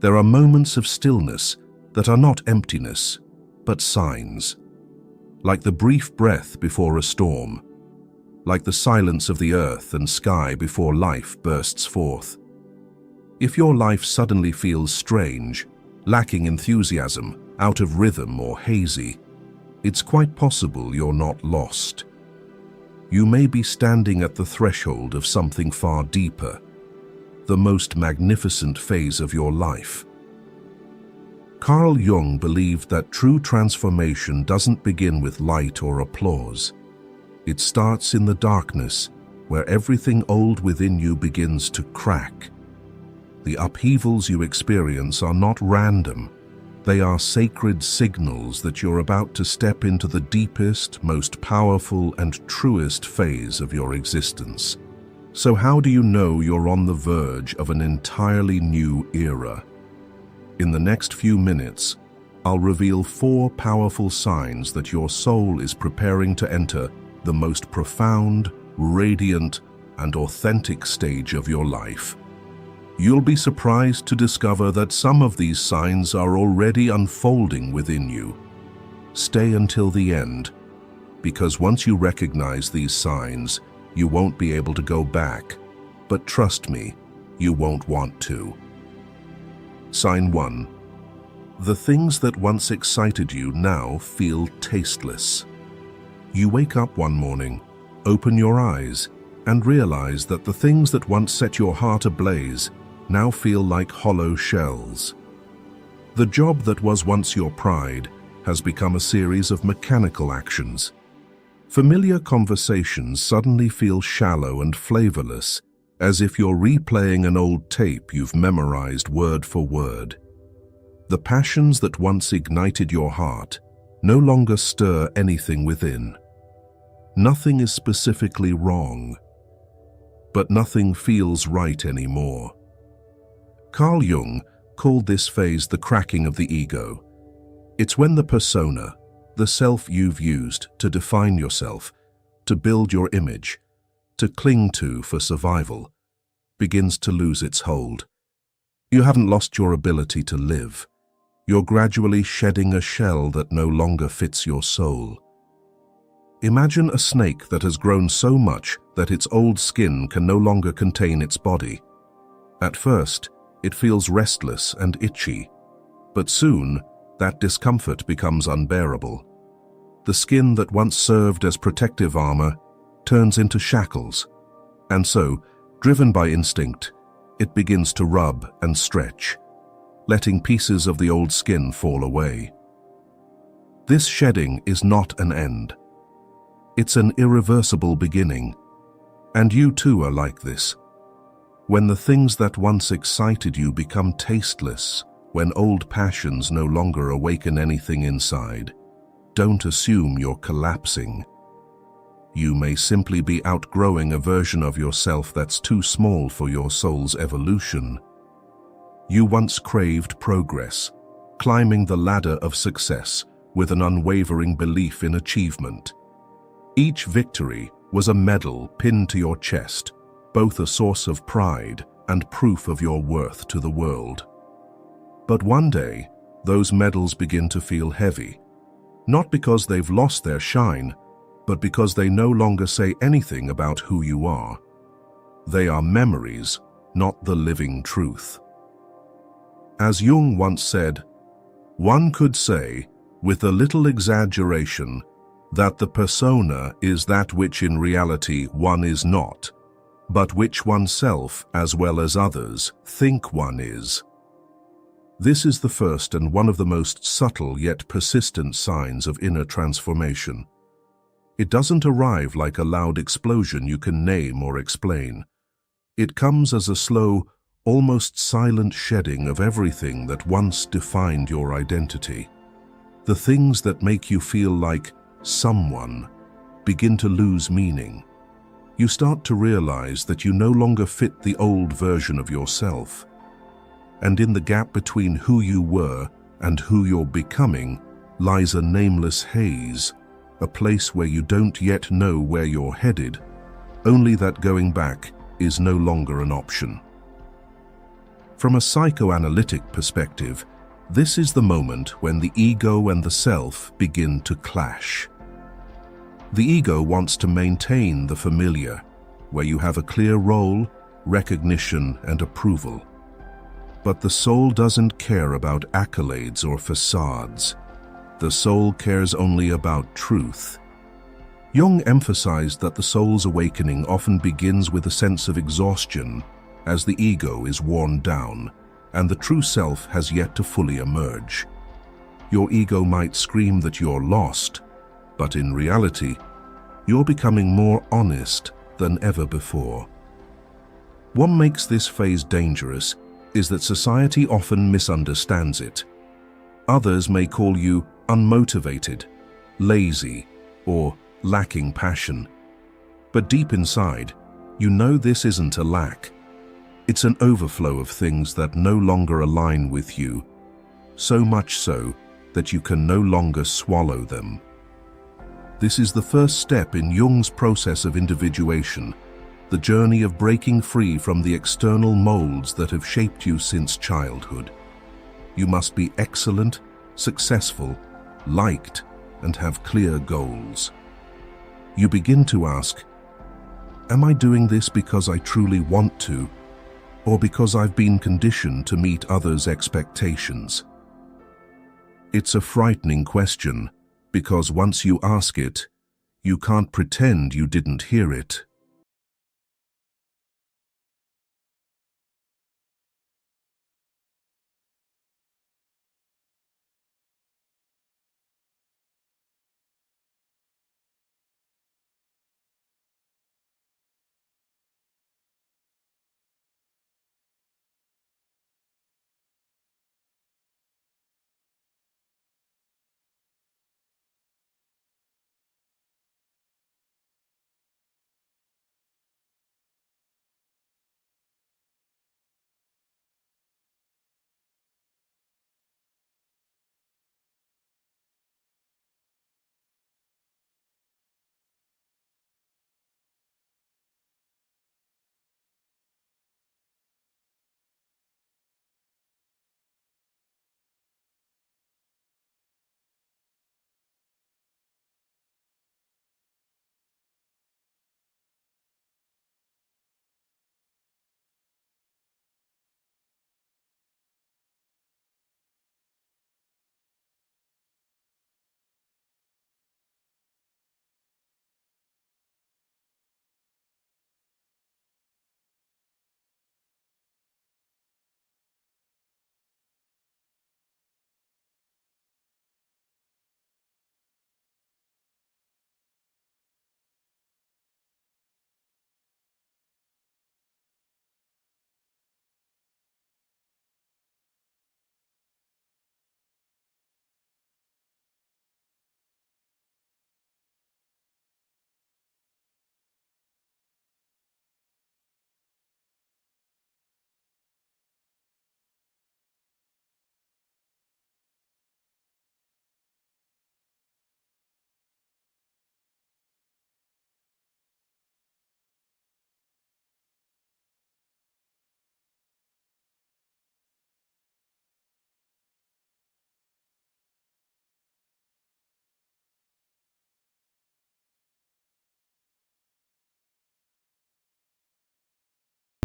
There are moments of stillness that are not emptiness, but signs. Like the brief breath before a storm, like the silence of the earth and sky before life bursts forth. If your life suddenly feels strange, lacking enthusiasm, out of rhythm or hazy, it's quite possible you're not lost. You may be standing at the threshold of something far deeper, the most magnificent phase of your life. Carl Jung believed that true transformation doesn't begin with light or applause. It starts in the darkness, where everything old within you begins to crack. The upheavals you experience are not random. They are sacred signals that you're about to step into the deepest, most powerful, and truest phase of your existence. So how do you know you're on the verge of an entirely new era? In the next few minutes, I'll reveal 4 powerful signs that your soul is preparing to enter the most profound, radiant, and authentic stage of your life. You'll be surprised to discover that some of these signs are already unfolding within you. Stay until the end, because once you recognize these signs, you won't be able to go back. But trust me, you won't want to. Sign 1. The things that once excited you now feel tasteless. You wake up one morning, open your eyes, and realize that the things that once set your heart ablaze now feel like hollow shells. The job that was once your pride has become a series of mechanical actions. Familiar conversations suddenly feel shallow and flavorless, as if you're replaying an old tape you've memorized word for word. The passions that once ignited your heart no longer stir anything within. Nothing is specifically wrong, but nothing feels right anymore. Carl Jung called this phase the cracking of the ego. It's when the persona, the self you've used to define yourself, to build your image, to cling to for survival, begins to lose its hold. You haven't lost your ability to live. You're gradually shedding a shell that no longer fits your soul. Imagine a snake that has grown so much that its old skin can no longer contain its body. At first, it feels restless and itchy, but soon, that discomfort becomes unbearable. The skin that once served as protective armor turns into shackles, and so, driven by instinct, it begins to rub and stretch, letting pieces of the old skin fall away. This shedding is not an end. It's an irreversible beginning, and you too are like this. When the things that once excited you become tasteless, when old passions no longer awaken anything inside, don't assume you're collapsing. You may simply be outgrowing a version of yourself that's too small for your soul's evolution. You once craved progress, climbing the ladder of success with an unwavering belief in achievement. Each victory was a medal pinned to your chest, both a source of pride and proof of your worth to the world. But one day, those medals begin to feel heavy, not because they've lost their shine, but because they no longer say anything about who you are. They are memories, not the living truth. As Jung once said, one could say, with a little exaggeration, that the persona is that which in reality one is not, but which oneself, as well as others, think one is. This is the first and one of the most subtle yet persistent signs of inner transformation. It doesn't arrive like a loud explosion you can name or explain. It comes as a slow, almost silent shedding of everything that once defined your identity. The things that make you feel like someone begin to lose meaning. You start to realize that you no longer fit the old version of yourself. And in the gap between who you were and who you're becoming lies a nameless haze, a place where you don't yet know where you're headed, only that going back is no longer an option. From a psychoanalytic perspective, this is the moment when the ego and the self begin to clash. The ego wants to maintain the familiar, where you have a clear role, recognition, and approval. But the soul doesn't care about accolades or facades. The soul cares only about truth. Jung emphasized that the soul's awakening often begins with a sense of exhaustion, as the ego is worn down, and the true self has yet to fully emerge. Your ego might scream that you're lost, but in reality, you're becoming more honest than ever before. What makes this phase dangerous is that society often misunderstands it. Others may call you unmotivated, lazy, or lacking passion. But deep inside, you know this isn't a lack. It's an overflow of things that no longer align with you, so much so that you can no longer swallow them. This is the first step in Jung's process of individuation, the journey of breaking free from the external molds that have shaped you since childhood. You must be excellent, successful, liked, and have clear goals. You begin to ask, am I doing this because I truly want to, or because I've been conditioned to meet others' expectations? It's a frightening question, because once you ask it, you can't pretend you didn't hear it.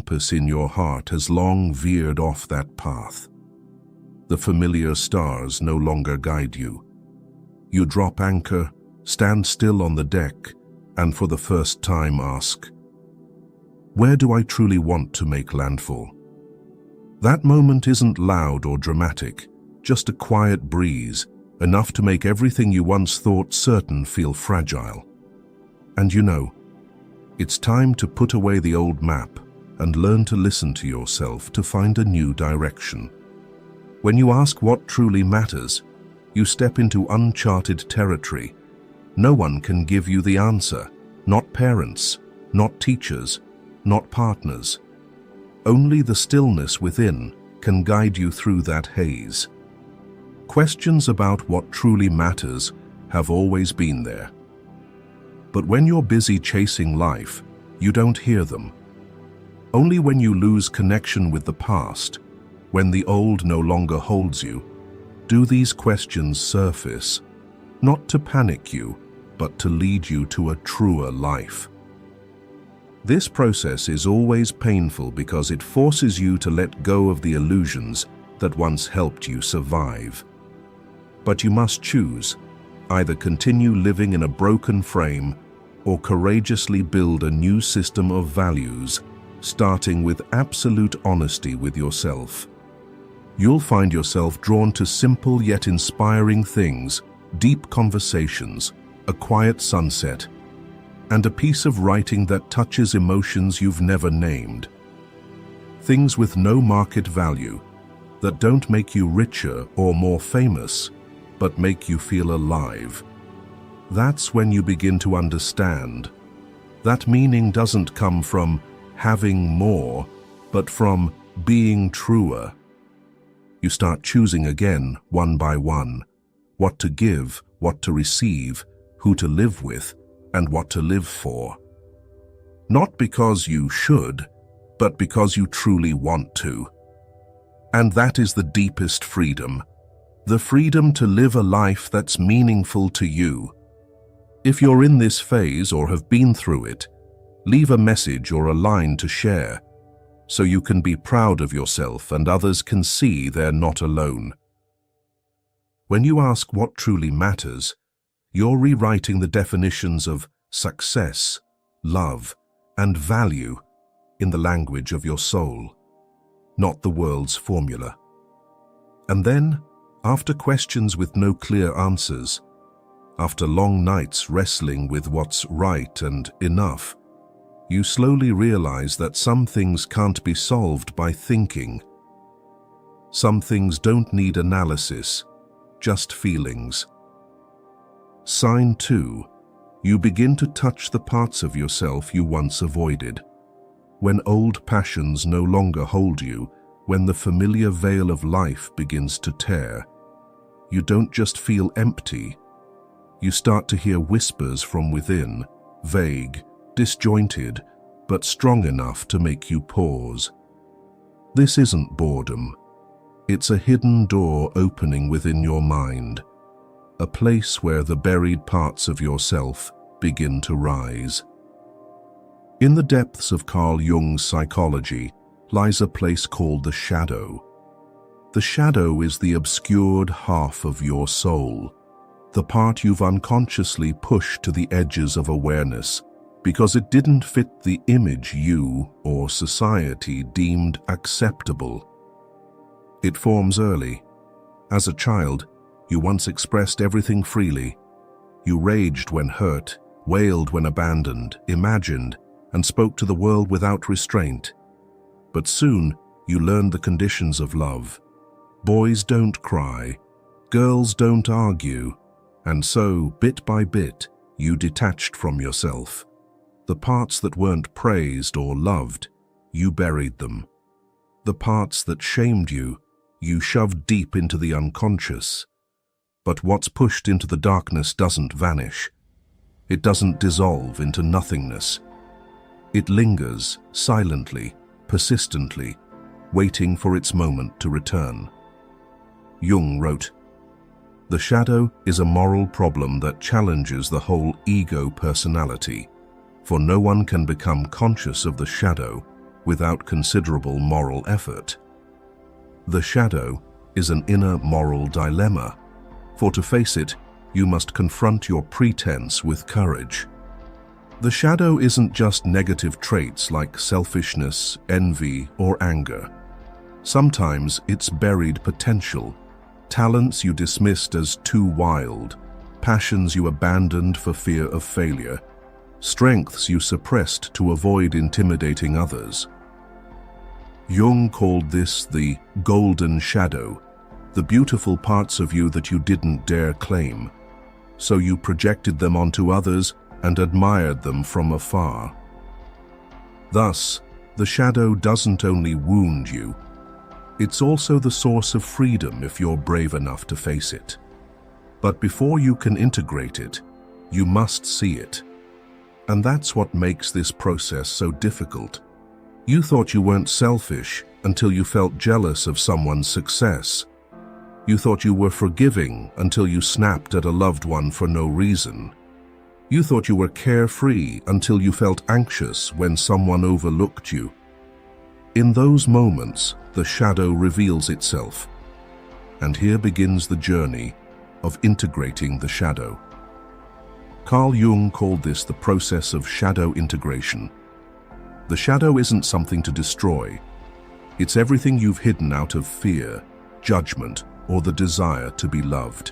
Compass in your heart has long veered off that path. The familiar stars no longer guide you. You drop anchor, stand still on the deck, and for the first time ask, where do I truly want to make landfall? That moment isn't loud or dramatic, just a quiet breeze, enough to make everything you once thought certain feel fragile. And you know, it's time to put away the old map and learn to listen to yourself to find a new direction. When you ask what truly matters, you step into uncharted territory. No one can give you the answer, not parents, not teachers, not partners. Only the stillness within can guide you through that haze. Questions about what truly matters have always been there. But when you're busy chasing life, you don't hear them. Only when you lose connection with the past, when the old no longer holds you, do these questions surface, not to panic you, but to lead you to a truer life. This process is always painful because it forces you to let go of the illusions that once helped you survive. But you must choose, either continue living in a broken frame or courageously build a new system of values, starting with absolute honesty with yourself. You'll find yourself drawn to simple yet inspiring things, deep conversations, a quiet sunset, and a piece of writing that touches emotions you've never named. Things with no market value, that don't make you richer or more famous, but make you feel alive. That's when you begin to understand. That meaning doesn't come from having more, but from being truer. You start choosing again, one by one, what to give, what to receive, who to live with, and what to live for. Not because you should, but because you truly want to. And that is the deepest freedom, the freedom to live a life that's meaningful to you. If you're in this phase or have been through it, leave a message or a line to share, so you can be proud of yourself and others can see they're not alone. When you ask what truly matters, you're rewriting the definitions of success, love, and value in the language of your soul, not the world's formula. And then, after questions with no clear answers, after long nights wrestling with what's right and enough, you slowly realize that some things can't be solved by thinking. Some things don't need analysis, just feelings. Sign 2. You begin to touch the parts of yourself you once avoided. When old passions no longer hold you, when the familiar veil of life begins to tear, you don't just feel empty. You start to hear whispers from within, vague, disjointed, but strong enough to make you pause. This isn't boredom. It's a hidden door opening within your mind, a place where the buried parts of yourself begin to rise. In the depths of Carl Jung's psychology lies a place called the shadow. The shadow is the obscured half of your soul, the part you've unconsciously pushed to the edges of awareness because it didn't fit the image you or society deemed acceptable. It forms early. As a child, you once expressed everything freely. You raged when hurt, wailed when abandoned, imagined, and spoke to the world without restraint. But soon, you learned the conditions of love. Boys don't cry, girls don't argue, and so, bit by bit, you detached from yourself. The parts that weren't praised or loved, you buried them. The parts that shamed you, you shoved deep into the unconscious. But what's pushed into the darkness doesn't vanish. It doesn't dissolve into nothingness. It lingers silently, persistently, waiting for its moment to return. Jung wrote, "The shadow is a moral problem that challenges the whole ego personality, for no one can become conscious of the shadow without considerable moral effort. The shadow is an inner moral dilemma, for to face it, you must confront your pretense with courage. The shadow isn't just negative traits like selfishness, envy, or anger. Sometimes it's buried potential, talents you dismissed as too wild, passions you abandoned for fear of failure, strengths you suppressed to avoid intimidating others. Jung called this the golden shadow, the beautiful parts of you that you didn't dare claim, so you projected them onto others and admired them from afar. Thus, the shadow doesn't only wound you, it's also the source of freedom if you're brave enough to face it. But before you can integrate it, you must see it. And that's what makes this process so difficult. You thought you weren't selfish, until you felt jealous of someone's success. You thought you were forgiving until you snapped at a loved one for no reason. You thought you were carefree until you felt anxious when someone overlooked you. In those moments, the shadow reveals itself. And here begins the journey of integrating the shadow. Carl Jung called this the process of shadow integration. The shadow isn't something to destroy. It's everything you've hidden out of fear, judgment, or the desire to be loved.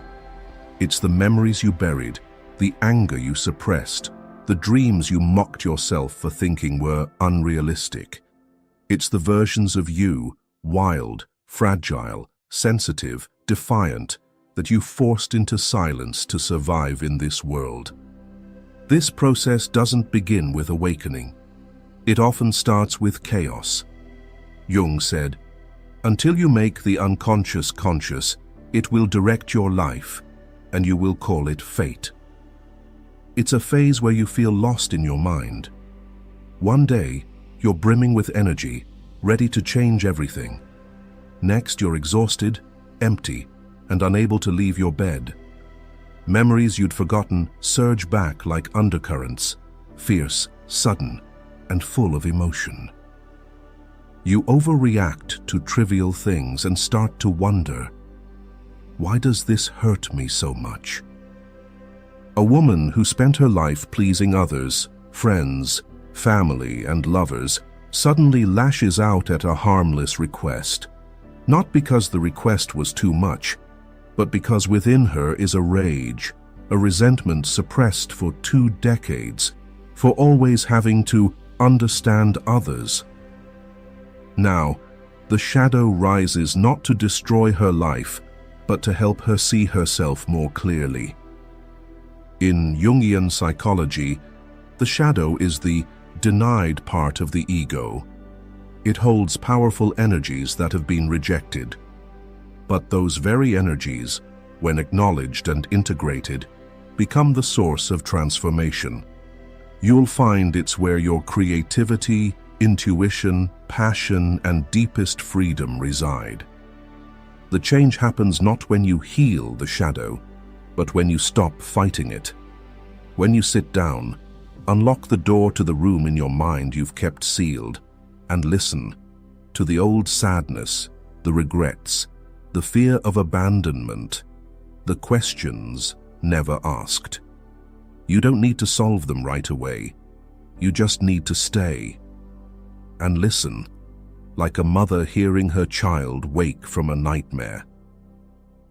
It's the memories you buried, the anger you suppressed, the dreams you mocked yourself for thinking were unrealistic. It's the versions of you, wild, fragile, sensitive, defiant, that you forced into silence to survive in this world. This process doesn't begin with awakening. It often starts with chaos. Jung said, "Until you make the unconscious conscious, it will direct your life, and you will call it fate." It's a phase where you feel lost in your mind. One day, you're brimming with energy, ready to change everything. Next, you're exhausted, empty, and unable to leave your bed. Memories you'd forgotten surge back like undercurrents, fierce, sudden, and full of emotion. You overreact to trivial things and start to wonder, why does this hurt me so much? A woman who spent her life pleasing others, friends, family, and lovers, suddenly lashes out at a harmless request, not because the request was too much, but because within her is a rage, a resentment suppressed for 2 decades, for always having to understand others. Now, the shadow rises not to destroy her life, but to help her see herself more clearly. In Jungian psychology, the shadow is the denied part of the ego. It holds powerful energies that have been rejected. But those very energies, when acknowledged and integrated, become the source of transformation. You'll find it's where your creativity, intuition, passion, and deepest freedom reside. The change happens not when you heal the shadow, but when you stop fighting it. When you sit down, unlock the door to the room in your mind you've kept sealed, and listen to the old sadness, the regrets, the fear of abandonment, the questions never asked. You don't need to solve them right away. You just need to stay and listen, like a mother hearing her child wake from a nightmare.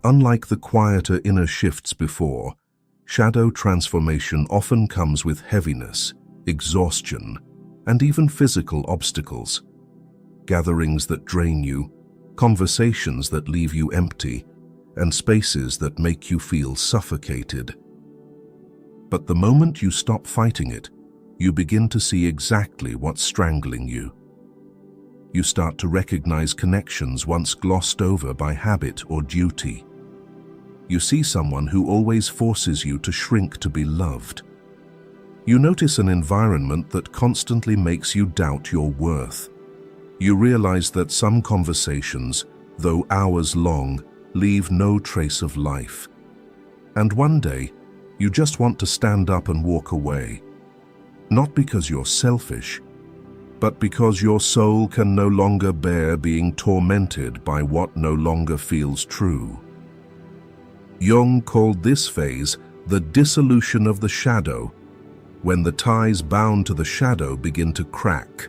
Unlike the quieter inner shifts before, shadow transformation often comes with heaviness, exhaustion, and even physical obstacles. Gatherings that drain you, conversations that leave you empty, and spaces that make you feel suffocated. But the moment you stop fighting it, you begin to see exactly what's strangling you. You start to recognize connections once glossed over by habit or duty. You see someone who always forces you to shrink to be loved. You notice an environment that constantly makes you doubt your worth. You realize that some conversations, though hours long, leave no trace of life. And one day, you just want to stand up and walk away. Not because you're selfish, but because your soul can no longer bear being tormented by what no longer feels true. Jung called this phase the dissolution of the shadow, when the ties bound to the shadow begin to crack.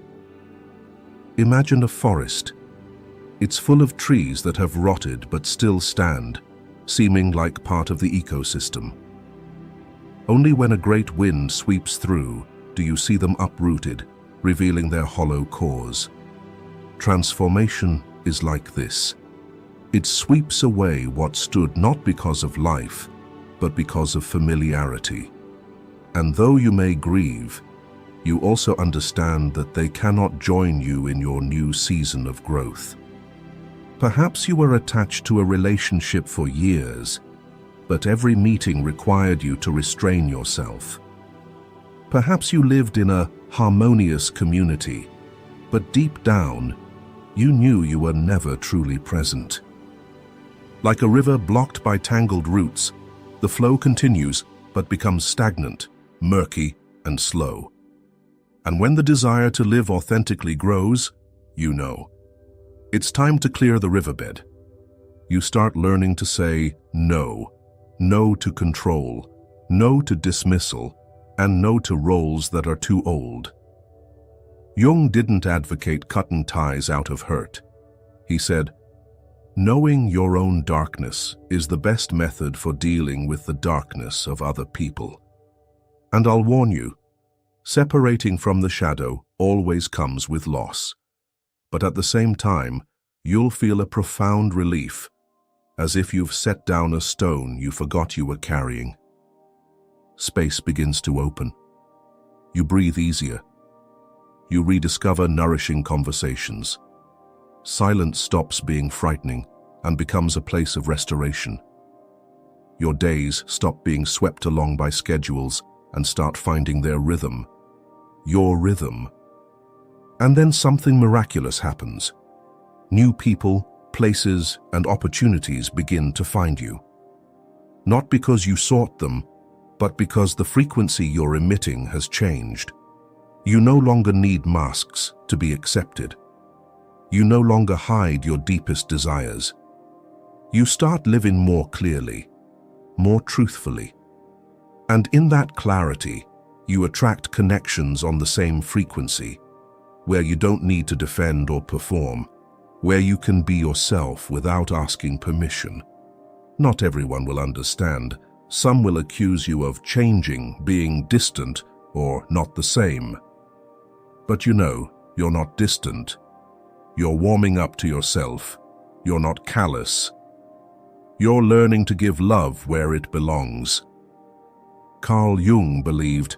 Imagine a forest. It's full of trees that have rotted but still stand, seeming like part of the ecosystem. Only when a great wind sweeps through do you see them uprooted, revealing their hollow cores. Transformation is like this. It sweeps away what stood not because of life, but because of familiarity. And though you may grieve, you also understand that they cannot join you in your new season of growth. Perhaps you were attached to a relationship for years, but every meeting required you to restrain yourself. Perhaps you lived in a harmonious community, but deep down, you knew you were never truly present. Like a river blocked by tangled roots, the flow continues but becomes stagnant, murky, and slow. And when the desire to live authentically grows, you know. It's time to clear the riverbed. You start learning to say no. No to control, no to dismissal, and no to roles that are too old. Jung didn't advocate cutting ties out of hurt. He said, knowing your own darkness is the best method for dealing with the darkness of other people. And I'll warn you, separating from the shadow always comes with loss. But at the same time, you'll feel a profound relief, as if you've set down a stone you forgot you were carrying. Space begins to open. You breathe easier. You rediscover nourishing conversations. Silence stops being frightening and becomes a place of restoration. Your days stop being swept along by schedules and start finding their rhythm. Your rhythm. And then something miraculous happens. New people, places, and opportunities begin to find you. Not because you sought them, but because the frequency you're emitting has changed. You no longer need masks to be accepted. You no longer hide your deepest desires. You start living more clearly, more truthfully. And in that clarity, you attract connections on the same frequency, where you don't need to defend or perform, where you can be yourself without asking permission. Not everyone will understand. Some will accuse you of changing, being distant, or not the same. But you know, you're not distant. You're warming up to yourself. You're not callous. You're learning to give love where it belongs. Carl Jung believed,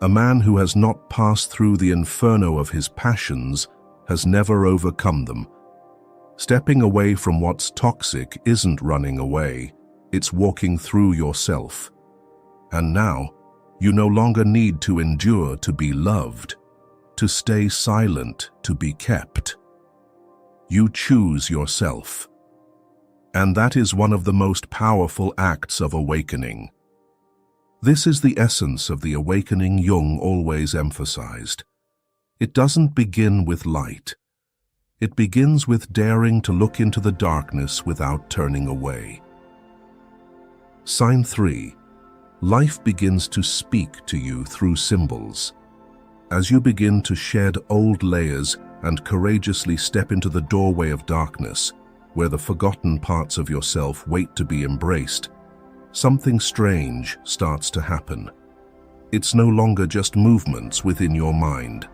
a man who has not passed through the inferno of his passions has never overcome them. Stepping away from what's toxic isn't running away, it's walking through yourself. And now, you no longer need to endure to be loved, to stay silent, to be kept. You choose yourself. And that is one of the most powerful acts of awakening. This is the essence of the awakening Jung always emphasized. It doesn't begin with light. It begins with daring to look into the darkness without turning away. Sign 3. Life begins to speak to you through symbols. As you begin to shed old layers and courageously step into the doorway of darkness, where the forgotten parts of yourself wait to be embraced, something strange starts to happen. It's no longer just movements within your mind.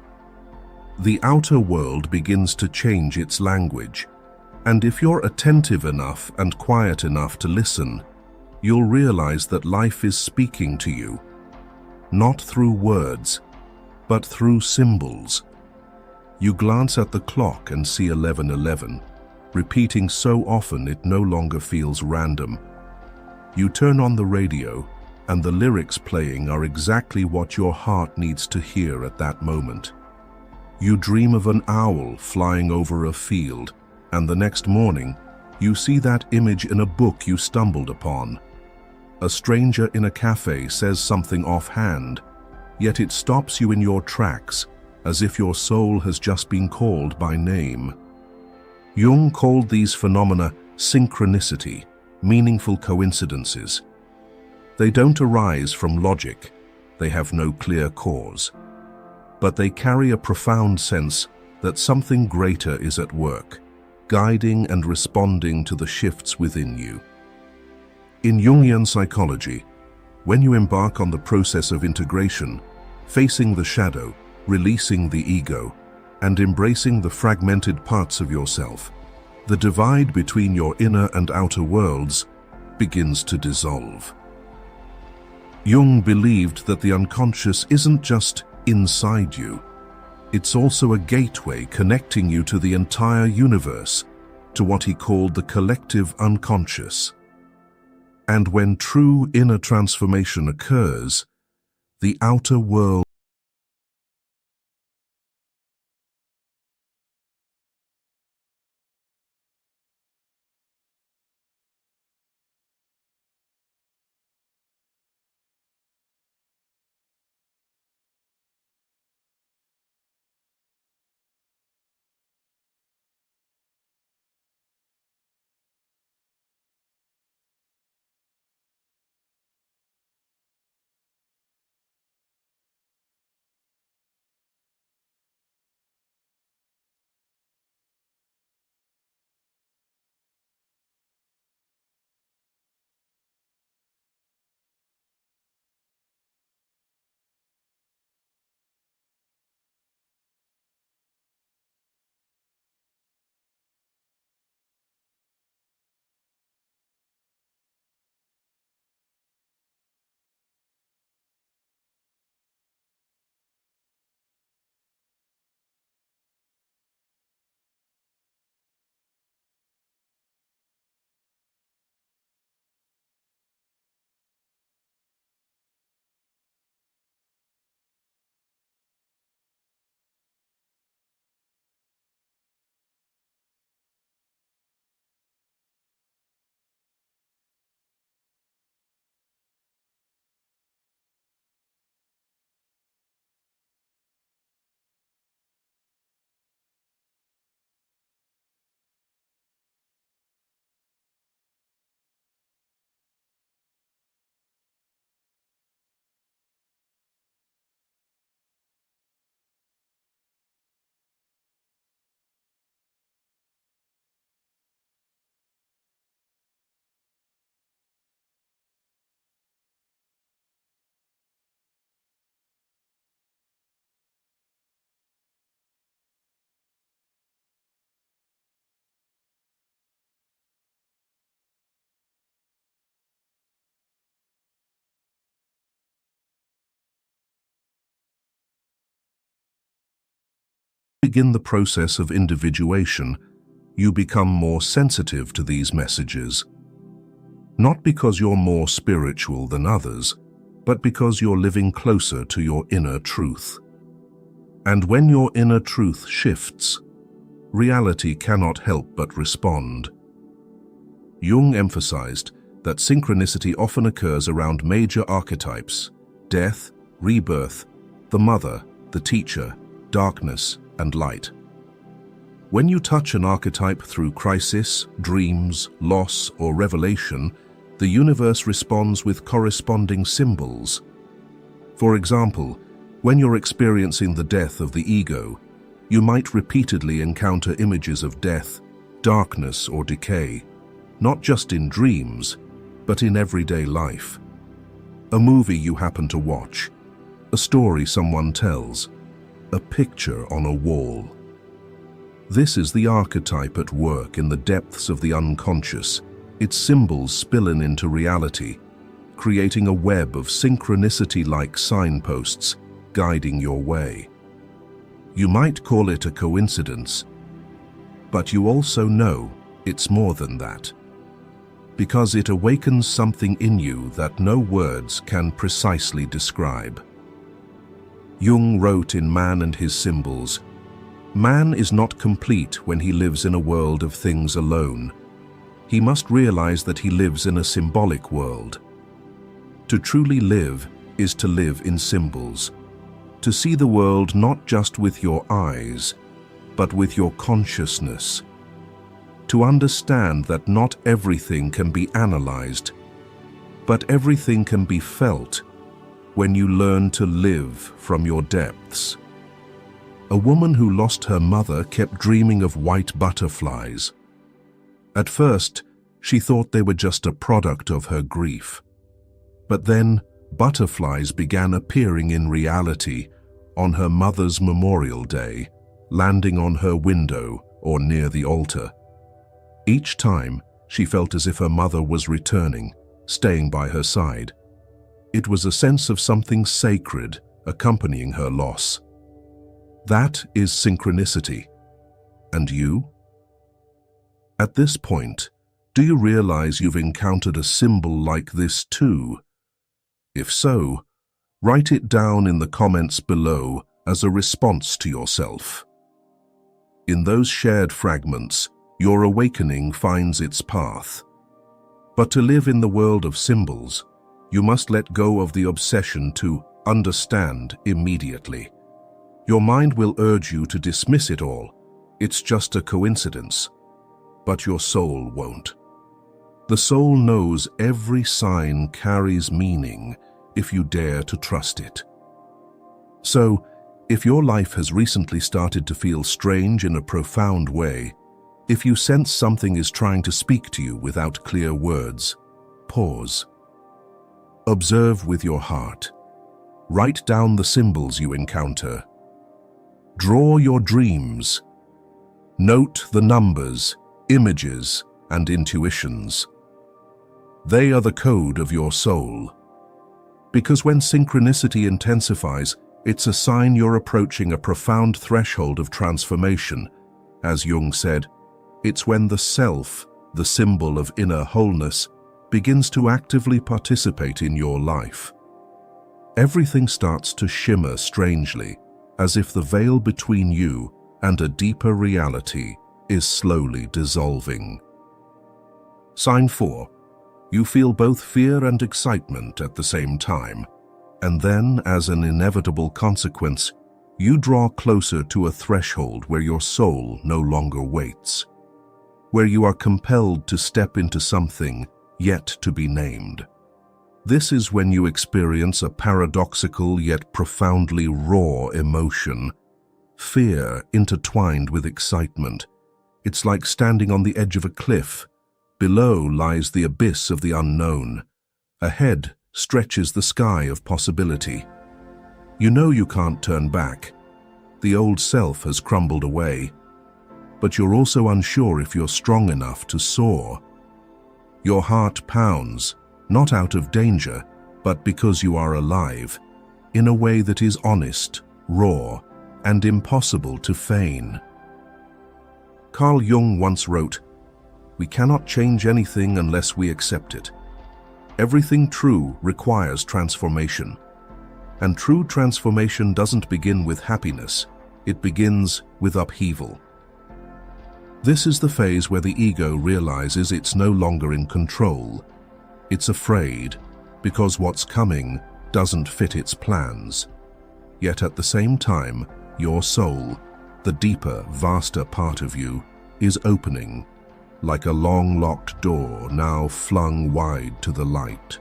The outer world begins to change its language, and if you're attentive enough and quiet enough to listen, you'll realize that life is speaking to you, not through words, but through symbols. You glance at the clock and see 11:11, repeating so often it no longer feels random. You turn on the radio, and the lyrics playing are exactly what your heart needs to hear at that moment. You dream of an owl flying over a field, and the next morning, you see that image in a book you stumbled upon. A stranger in a cafe says something offhand, yet it stops you in your tracks, as if your soul has just been called by name. Jung called these phenomena synchronicity, meaningful coincidences. They don't arise from logic, they have no clear cause. But they carry a profound sense that something greater is at work, guiding and responding to the shifts within you. In Jungian psychology, when you embark on the process of integration, facing the shadow, releasing the ego, and embracing the fragmented parts of yourself, the divide between your inner and outer worlds begins to dissolve. Jung believed that the unconscious isn't just inside you. It's also a gateway connecting you to the entire universe, to what he called the collective unconscious. And when true inner transformation occurs, the outer world Begin the process of individuation, you become more sensitive to these messages. Not because you're more spiritual than others, but because you're living closer to your inner truth. And when your inner truth shifts, reality cannot help but respond. Jung emphasized that synchronicity often occurs around major archetypes: death, rebirth, the mother, the teacher, darkness, and light. When you touch an archetype through crisis, dreams, loss, or revelation, the universe responds with corresponding symbols. For example, when you're experiencing the death of the ego, you might repeatedly encounter images of death, darkness, or decay, not just in dreams, but in everyday life. A movie you happen to watch, a story someone tells, a picture on a wall. This is the archetype at work in the depths of the unconscious, its symbols spilling into reality, creating a web of synchronicity-like signposts guiding your way. You might call it a coincidence, but you also know it's more than that, because it awakens something in you that no words can precisely describe. Jung wrote in Man and His Symbols, "Man is not complete when he lives in a world of things alone. He must realize that he lives in a symbolic world. To truly live is to live in symbols, to see the world not just with your eyes, but with your consciousness. To understand that not everything can be analyzed, but everything can be felt when you learn to live from your depths." A woman who lost her mother kept dreaming of white butterflies. At first, she thought they were just a product of her grief. But then, butterflies began appearing in reality on her mother's memorial day, landing on her window or near the altar. Each time, she felt as if her mother was returning, staying by her side. It was a sense of something sacred accompanying her loss. That is synchronicity. And you? At this point, do you realize you've encountered a symbol like this too? If so, write it down in the comments below as a response to yourself. In those shared fragments, your awakening finds its path. But to live in the world of symbols, you must let go of the obsession to understand immediately. Your mind will urge you to dismiss it all. It's just a coincidence. But your soul won't. The soul knows every sign carries meaning if you dare to trust it. So, if your life has recently started to feel strange in a profound way, if you sense something is trying to speak to you without clear words, pause. Observe with your heart. Write down the symbols you encounter. Draw your dreams. Note the numbers, images, and intuitions. They are the code of your soul. Because when synchronicity intensifies, it's a sign you're approaching a profound threshold of transformation. As Jung said, it's when the self, the symbol of inner wholeness, begins to actively participate in your life. Everything starts to shimmer strangely, as if the veil between you and a deeper reality is slowly dissolving. Sign 4. You feel both fear and excitement at the same time, and then, as an inevitable consequence, you draw closer to a threshold where your soul no longer waits, where you are compelled to step into something yet to be named. This is when you experience a paradoxical yet profoundly raw emotion, fear intertwined with excitement. It's like standing on the edge of a cliff. Below lies the abyss of the unknown. Ahead stretches the sky of possibility. You know you can't turn back. The old self has crumbled away. But you're also unsure if you're strong enough to soar. Your heart pounds, not out of danger, but because you are alive, in a way that is honest, raw, and impossible to feign. Carl Jung once wrote, "We cannot change anything unless we accept it. Everything true requires transformation. And true transformation doesn't begin with happiness, it begins with upheaval." This is the phase where the ego realizes it's no longer in control. It's afraid, because what's coming doesn't fit its plans. Yet at the same time, your soul, the deeper, vaster part of you, is opening, like a long-locked door now flung wide to the light.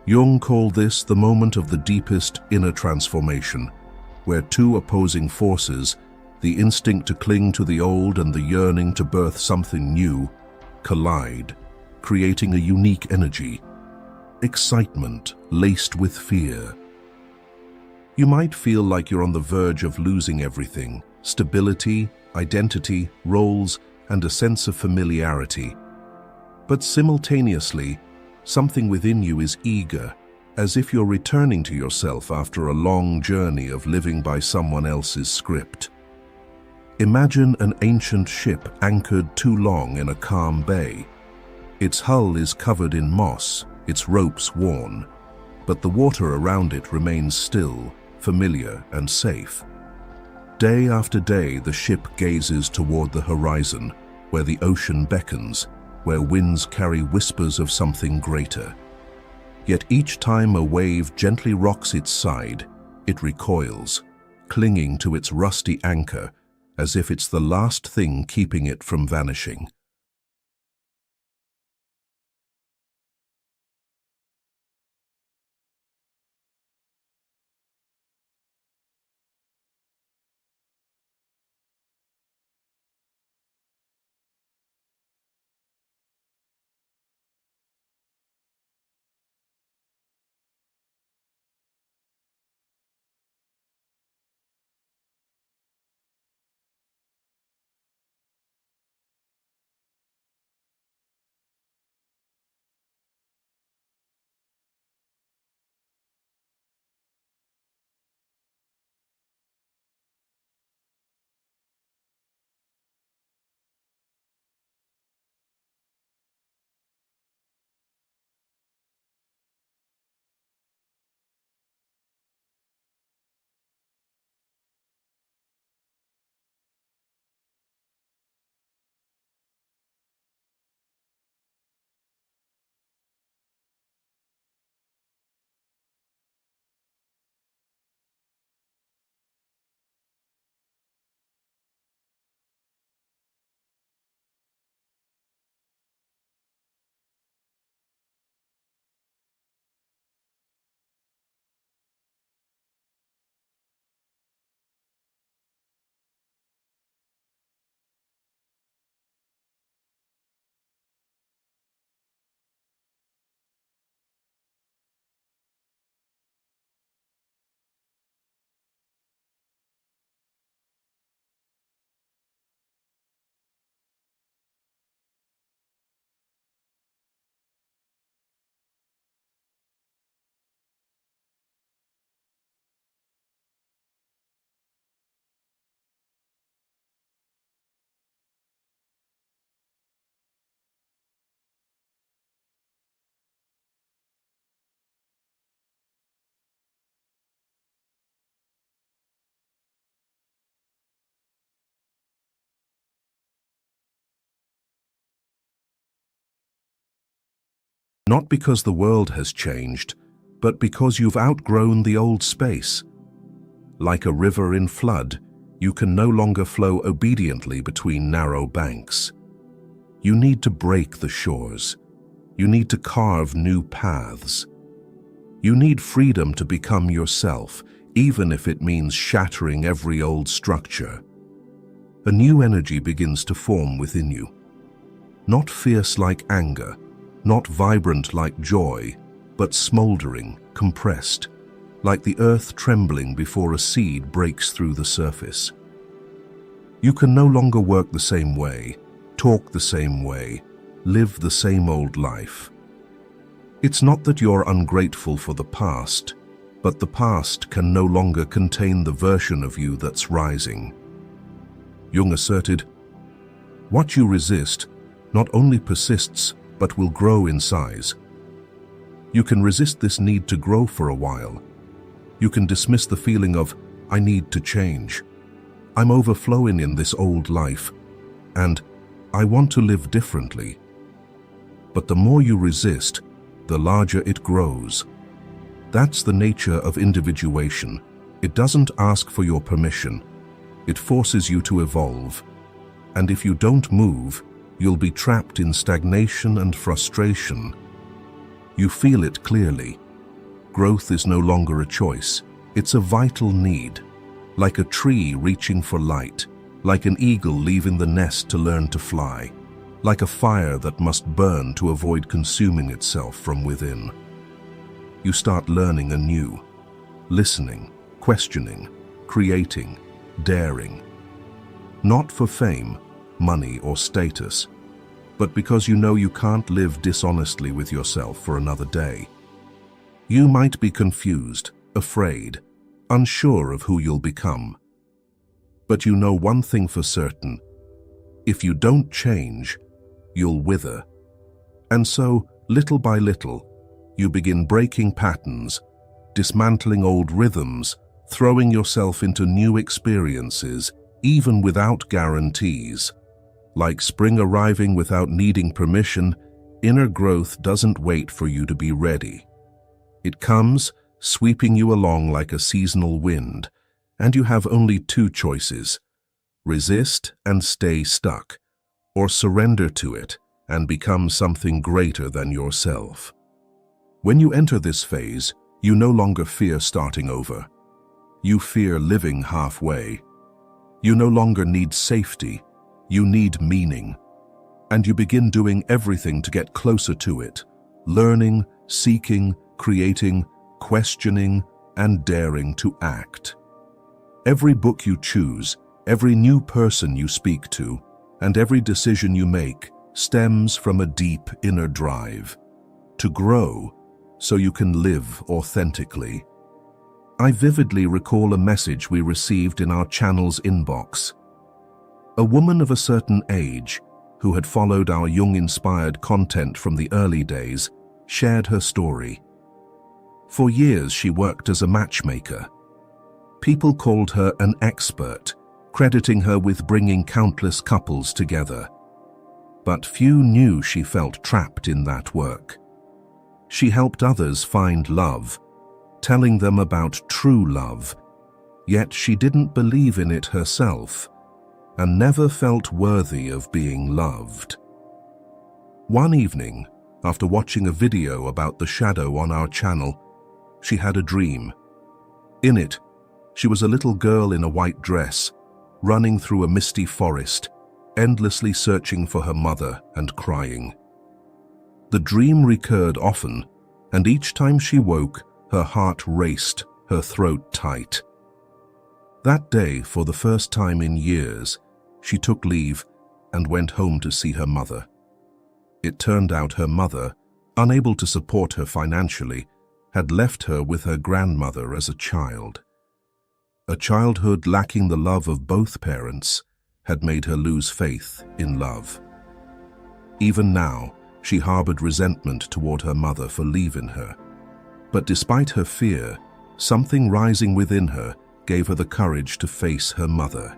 Jung called this the moment of the deepest inner transformation, where two opposing forces, the instinct to cling to the old and the yearning to birth something new, collide, creating a unique energy, excitement laced with fear. You might feel like you're on the verge of losing everything: stability, identity, roles, and a sense of familiarity. But simultaneously, something within you is eager, as if you're returning to yourself after a long journey of living by someone else's script. Imagine an ancient ship anchored too long in a calm bay. Its hull is covered in moss, its ropes worn, but the water around it remains still, familiar, and safe. Day after day, the ship gazes toward the horizon, where the ocean beckons, where winds carry whispers of something greater. Yet each time a wave gently rocks its side, it recoils, clinging to its rusty anchor, as if it's the last thing keeping it from vanishing. Not because the world has changed, but because you've outgrown the old space. Like a river in flood, you can no longer flow obediently between narrow banks. You need to break the shores. You need to carve new paths. You need freedom to become yourself, even if it means shattering every old structure. A new energy begins to form within you. Not fierce like anger, not vibrant like joy, but smoldering, compressed, like the earth trembling before a seed breaks through the surface. You can no longer work the same way, talk the same way, live the same old life. It's not that you're ungrateful for the past, but the past can no longer contain the version of you that's rising. Jung asserted, "What you resist not only persists, but will grow in size." You can resist this need to grow for a while. You can dismiss the feeling of, "I need to change. I'm overflowing in this old life, and I want to live differently." But the more you resist, the larger it grows. That's the nature of individuation. It doesn't ask for your permission. It forces you to evolve. And if you don't move, you'll be trapped in stagnation and frustration. You feel it clearly. Growth is no longer a choice. It's a vital need. Like a tree reaching for light. Like an eagle leaving the nest to learn to fly. Like a fire that must burn to avoid consuming itself from within. You start learning anew. Listening, questioning, creating, daring. Not for fame, money, or status, but because you know you can't live dishonestly with yourself for another day. You might be confused, afraid, unsure of who you'll become. But you know one thing for certain: if you don't change, you'll wither. And so, little by little, you begin breaking patterns, dismantling old rhythms, throwing yourself into new experiences, even without guarantees. Like spring arriving without needing permission, inner growth doesn't wait for you to be ready. It comes, sweeping you along like a seasonal wind, and you have only two choices: resist and stay stuck, or surrender to it and become something greater than yourself. When you enter this phase, you no longer fear starting over. You fear living halfway. You no longer need safety. You need meaning. And you begin doing everything to get closer to it, learning, seeking, creating, questioning, and daring to act. Every book you choose, every new person you speak to, and every decision you make stems from a deep inner drive to grow so you can live authentically. I vividly recall a message we received in our channel's inbox. A woman of a certain age, who had followed our Jung-inspired content from the early days, shared her story. For years she worked as a matchmaker. People called her an expert, crediting her with bringing countless couples together. But few knew she felt trapped in that work. She helped others find love, telling them about true love, yet she didn't believe in it herself and never felt worthy of being loved. One evening, after watching a video about the shadow on our channel, she had a dream. In it, she was a little girl in a white dress, running through a misty forest, endlessly searching for her mother and crying. The dream recurred often, and each time she woke, her heart raced, her throat tight. That day, for the first time in years, she took leave and went home to see her mother. It turned out her mother, unable to support her financially, had left her with her grandmother as a child. A childhood lacking the love of both parents had made her lose faith in love. Even now, she harbored resentment toward her mother for leaving her. But despite her fear, something rising within her gave her the courage to face her mother.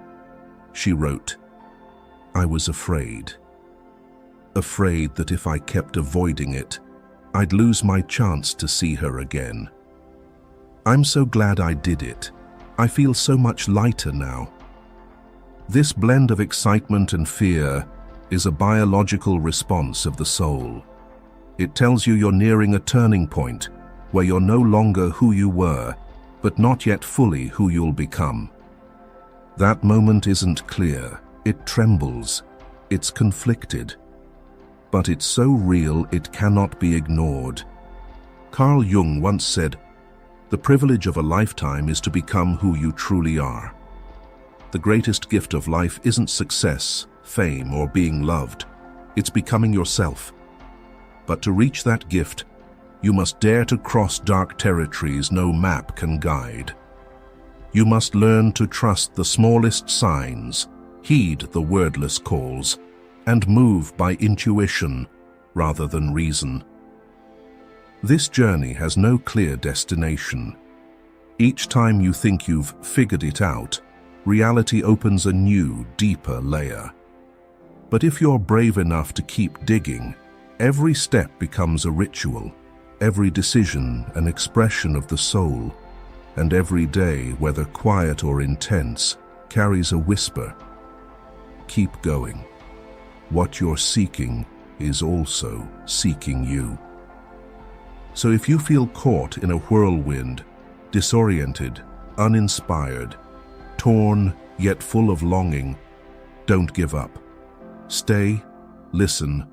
She wrote, "I was afraid. Afraid that if I kept avoiding it, I'd lose my chance to see her again. I'm so glad I did it. I feel so much lighter now." This blend of excitement and fear is a biological response of the soul. It tells you you're nearing a turning point where you're no longer who you were, but not yet fully who you'll become. That moment isn't clear, it trembles, it's conflicted. But it's so real it cannot be ignored. Carl Jung once said, "The privilege of a lifetime is to become who you truly are." The greatest gift of life isn't success, fame, or being loved. It's becoming yourself. But to reach that gift, You must dare to cross dark territories no map can guide. You must learn to trust the smallest signs, heed the wordless calls, and move by intuition rather than reason. This journey has no clear destination. Each time you think you've figured it out, reality opens a new, deeper layer. But if you're brave enough to keep digging, every step becomes a ritual, every decision an expression of the soul, and every day, whether quiet or intense, carries a whisper. Keep going. What you're seeking is also seeking you. So if you feel caught in a whirlwind, disoriented, uninspired, torn yet full of longing, don't give up. Stay, listen,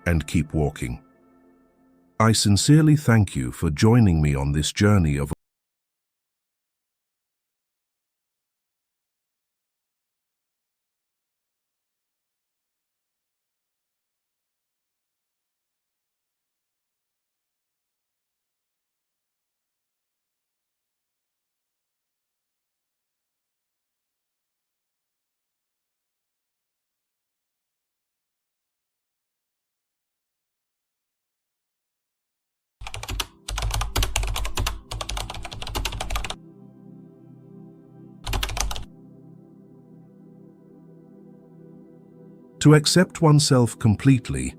and keep walking. I sincerely thank you for joining me on this journey of to accept oneself completely,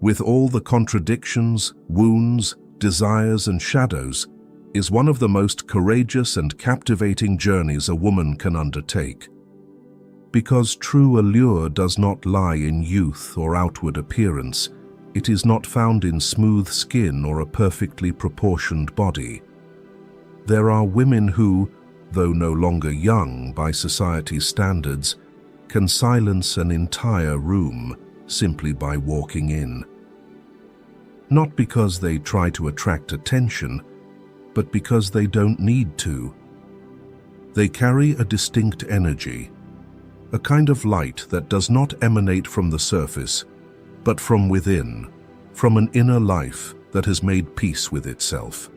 with all the contradictions, wounds, desires, and shadows, is one of the most courageous and captivating journeys a woman can undertake. Because true allure does not lie in youth or outward appearance, it is not found in smooth skin or a perfectly proportioned body. There are women who, though no longer young by society's standards, can silence an entire room simply by walking in. Not because they try to attract attention, but because they don't need to. They carry a distinct energy, a kind of light that does not emanate from the surface, but from within, from an inner life that has made peace with itself.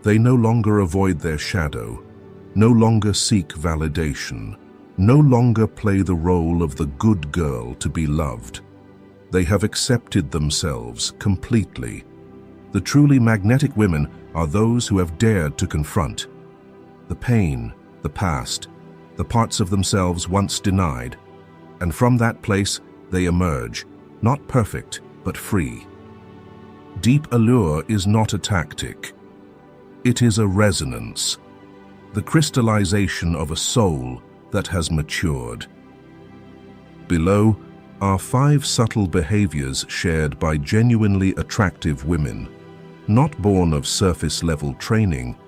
They no longer avoid their shadow, no longer seek validation, no longer play the role of the good girl to be loved. They have accepted themselves completely. The truly magnetic women are those who have dared to confront the pain, the past, the parts of themselves once denied, and from that place they emerge, not perfect, but free. Deep allure is not a tactic. It is a resonance, the crystallization of a soul that has matured. Below are 5 subtle behaviors shared by genuinely attractive women, not born of surface-level training,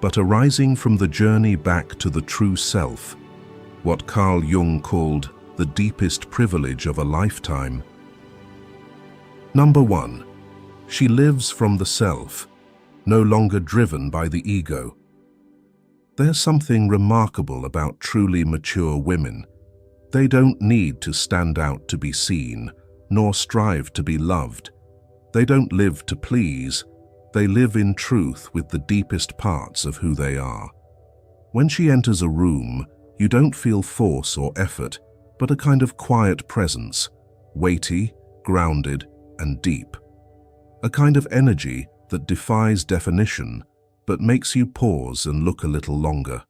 but arising from the journey back to the true self, what Carl Jung called the deepest privilege of a lifetime. Number 1. She lives from the self, no longer driven by the ego. There's something remarkable about truly mature women. They don't need to stand out to be seen, nor strive to be loved. They don't live to please. They live in truth with the deepest parts of who they are. When she enters a room, you don't feel force or effort, but a kind of quiet presence, weighty, grounded, and deep. A kind of energy that defies definition, but makes you pause and look a little longer.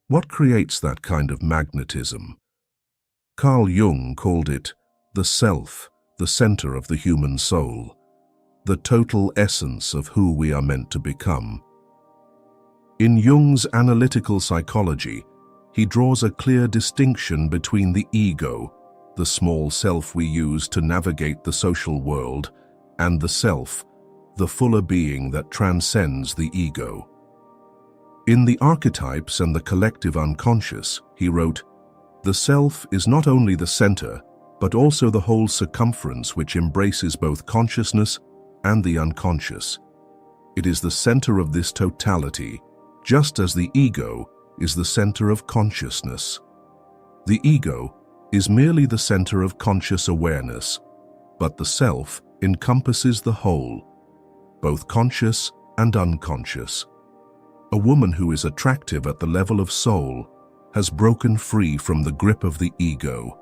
What creates that kind of magnetism? Carl Jung called it the self, the center of the human soul, the total essence of who we are meant to become. In Jung's analytical psychology, he draws a clear distinction between the ego, the small self we use to navigate the social world, and the self, the fuller being that transcends the ego. In The Archetypes and the Collective Unconscious, he wrote, "The self is not only the center, but also the whole circumference which embraces both consciousness and the unconscious. It is the center of this totality, just as the ego is the center of consciousness. The ego is merely the center of conscious awareness, but the self encompasses the whole. both conscious and unconscious. A woman who is attractive at the level of soul has broken free from the grip of the ego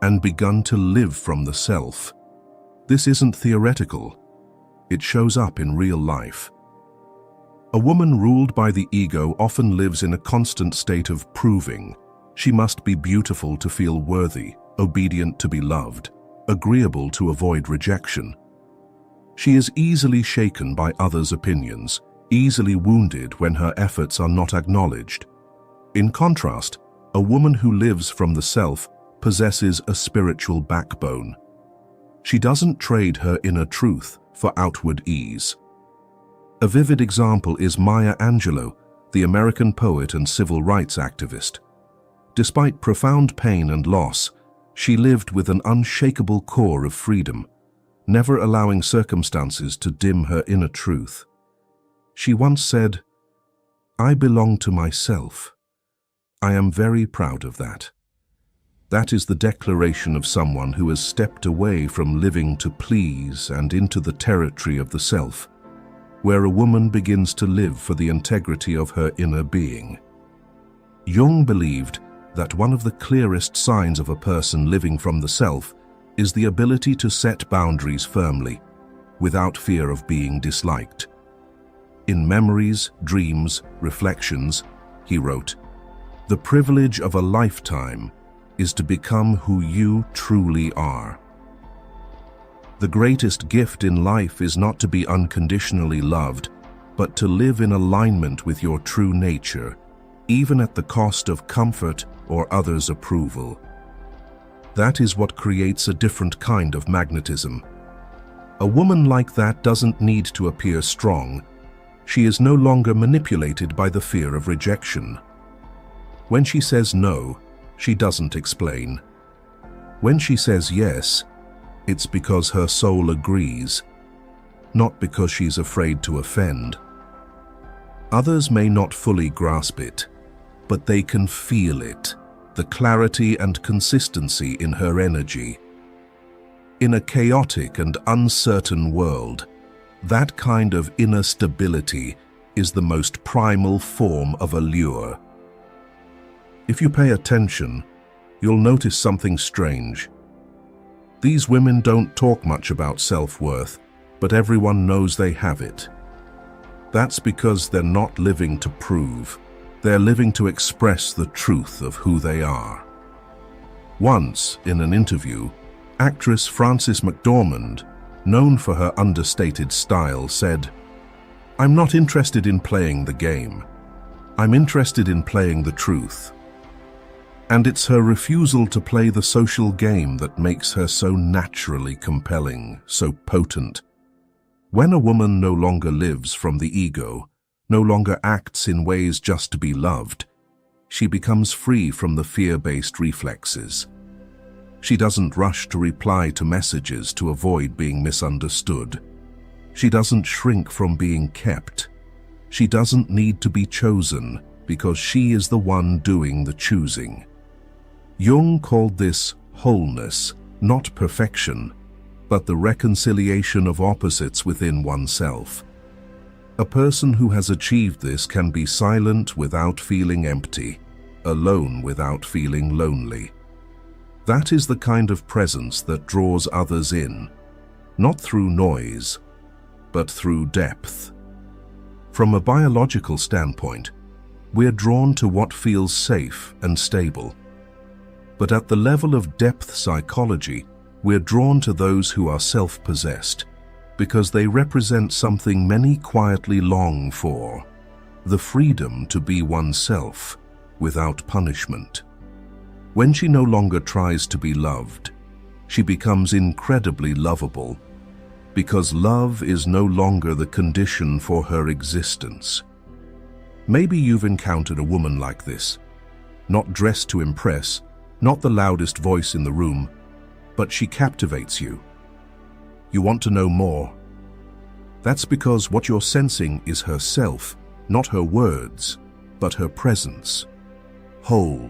and begun to live from the self. This isn't theoretical. It shows up in real life. A woman ruled by the ego often lives in a constant state of proving. She must be beautiful to feel worthy, obedient to be loved, agreeable to avoid rejection. She is easily shaken by others' opinions, easily wounded when her efforts are not acknowledged. In contrast, a woman who lives from the self possesses a spiritual backbone. She doesn't trade her inner truth for outward ease. A vivid example is Maya Angelou, the American poet and civil rights activist. Despite profound pain and loss, she lived with an unshakable core of freedom, never allowing circumstances to dim her inner truth. She once said, "I belong to myself. I am very proud of that." That is the declaration of someone who has stepped away from living to please and into the territory of the self, where a woman begins to live for the integrity of her inner being. Jung believed that one of the clearest signs of a person living from the self is the ability to set boundaries firmly, without fear of being disliked. In Memories, Dreams, Reflections, he wrote, "The privilege of a lifetime is to become who you truly are. The greatest gift in life is not to be unconditionally loved, but to live in alignment with your true nature, even at the cost of comfort or others' approval. That is what creates a different kind of magnetism. A woman like that doesn't need to appear strong. She is no longer manipulated by the fear of rejection. When she says no, she doesn't explain. When she says yes, it's because her soul agrees, not because she's afraid to offend. Others may not fully grasp it, but they can feel it, the clarity and consistency in her energy. In a chaotic and uncertain world, that kind of inner stability is the most primal form of allure. If you pay attention, you'll notice something strange. These women don't talk much about self-worth, but everyone knows they have it. That's because they're not living to prove. They're living to express the truth of who they are. Once, in an interview, actress Frances McDormand, known for her understated style, said, "I'm not interested in playing the game. I'm interested in playing the truth." And it's her refusal to play the social game that makes her so naturally compelling, so potent. When a woman no longer lives from the ego, no longer acts in ways just to be loved, she becomes free from the fear-based reflexes. She doesn't rush to reply to messages to avoid being misunderstood. She doesn't shrink from being kept. She doesn't need to be chosen because she is the one doing the choosing. Jung called this wholeness, not perfection, but the reconciliation of opposites within oneself. A person who has achieved this can be silent without feeling empty, alone without feeling lonely. That is the kind of presence that draws others in, not through noise, but through depth. From a biological standpoint, we're drawn to what feels safe and stable. But at the level of depth psychology, we're drawn to those who are self-possessed, because they represent something many quietly long for, the freedom to be oneself without punishment. When she no longer tries to be loved, she becomes incredibly lovable, because love is no longer the condition for her existence. Maybe you've encountered a woman like this, not dressed to impress, not the loudest voice in the room, but she captivates you. You want to know more. That's because what you're sensing is herself, not her words, but her presence. Whole,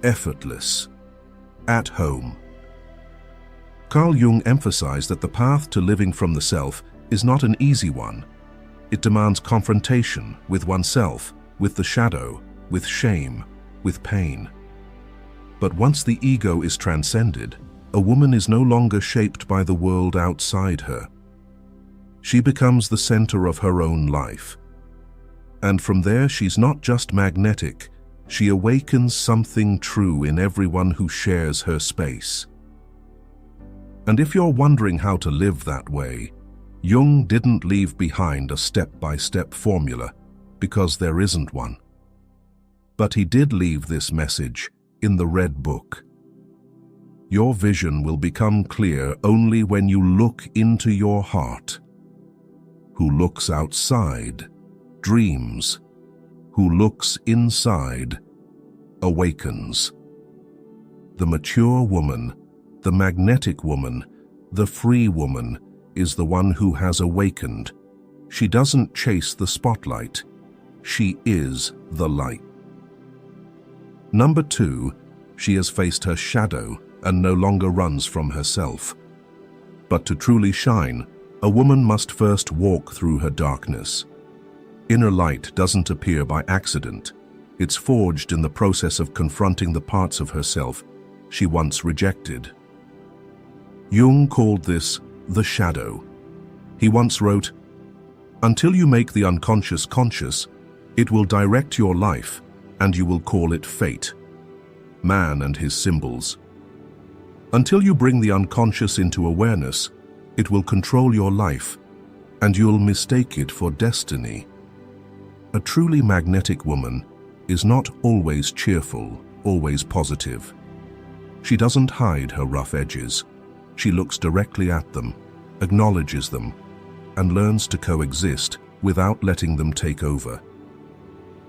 effortless, at home. Carl Jung emphasized that the path to living from the self is not an easy one. It demands confrontation with oneself, with the shadow, with shame, with pain. But once the ego is transcended, a woman is no longer shaped by the world outside her. She becomes the center of her own life. And from there, she's not just magnetic, she awakens something true in everyone who shares her space. And if you're wondering how to live that way, Jung didn't leave behind a step-by-step formula, because there isn't one. But he did leave this message in the Red Book. Your vision will become clear only when you look into your heart. Who looks outside dreams. Who looks inside awakens. The mature woman, the magnetic woman, the free woman is the one who has awakened. She doesn't chase the spotlight. She is the light. Number 2, she has faced her shadow and no longer runs from herself. But to truly shine, a woman must first walk through her darkness. Inner light doesn't appear by accident. It's forged in the process of confronting the parts of herself she once rejected. Jung called this the shadow. He once wrote, "Until you make the unconscious conscious, it will direct your life, and you will call it fate." Man and his symbols. Until you bring the unconscious into awareness, it will control your life, and you'll mistake it for destiny. A truly magnetic woman is not always cheerful, always positive. She doesn't hide her rough edges. She looks directly at them, acknowledges them, and learns to coexist without letting them take over.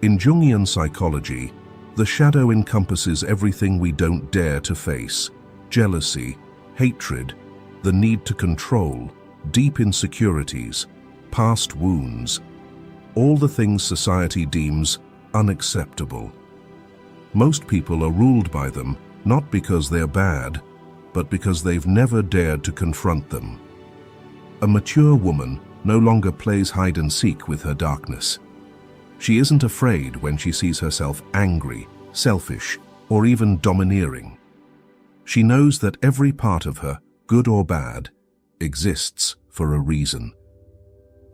In Jungian psychology, the shadow encompasses everything we don't dare to face: jealousy, hatred, the need to control, deep insecurities, past wounds, all the things society deems unacceptable. Most people are ruled by them not because they're bad, but because they've never dared to confront them. A mature woman no longer plays hide and seek with her darkness. She isn't afraid when she sees herself angry, selfish, or even domineering. She knows that every part of her, good or bad, exists for a reason.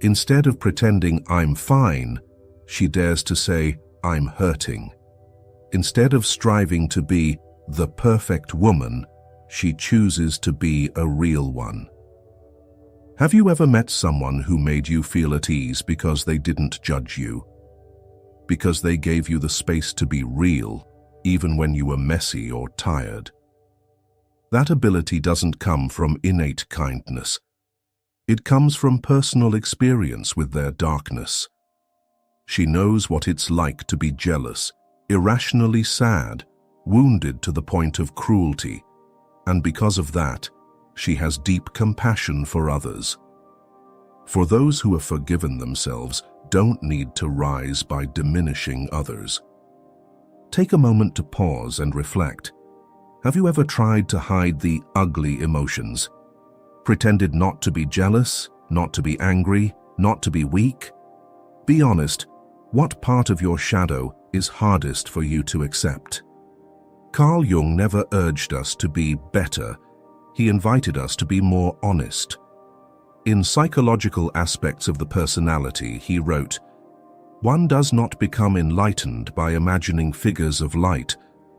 Instead of pretending I'm fine, she dares to say I'm hurting. Instead of striving to be the perfect woman, she chooses to be a real one. Have you ever met someone who made you feel at ease because they didn't judge you? Because they gave you the space to be real, even when you were messy or tired? That ability doesn't come from innate kindness. It comes from personal experience with their darkness. She knows what it's like to be jealous, irrationally sad, wounded to the point of cruelty, and because of that, she has deep compassion for others. For those who have forgiven themselves don't need to rise by diminishing others. Take a moment to pause and reflect. Have you ever tried to hide the ugly emotions? Pretended not to be jealous, not to be angry, not to be weak? Be honest, what part of your shadow is hardest for you to accept? Carl Jung never urged us to be better. He invited us to be more honest. In Psychological Aspects of the Personality, he wrote, "One does not become enlightened by imagining figures of light,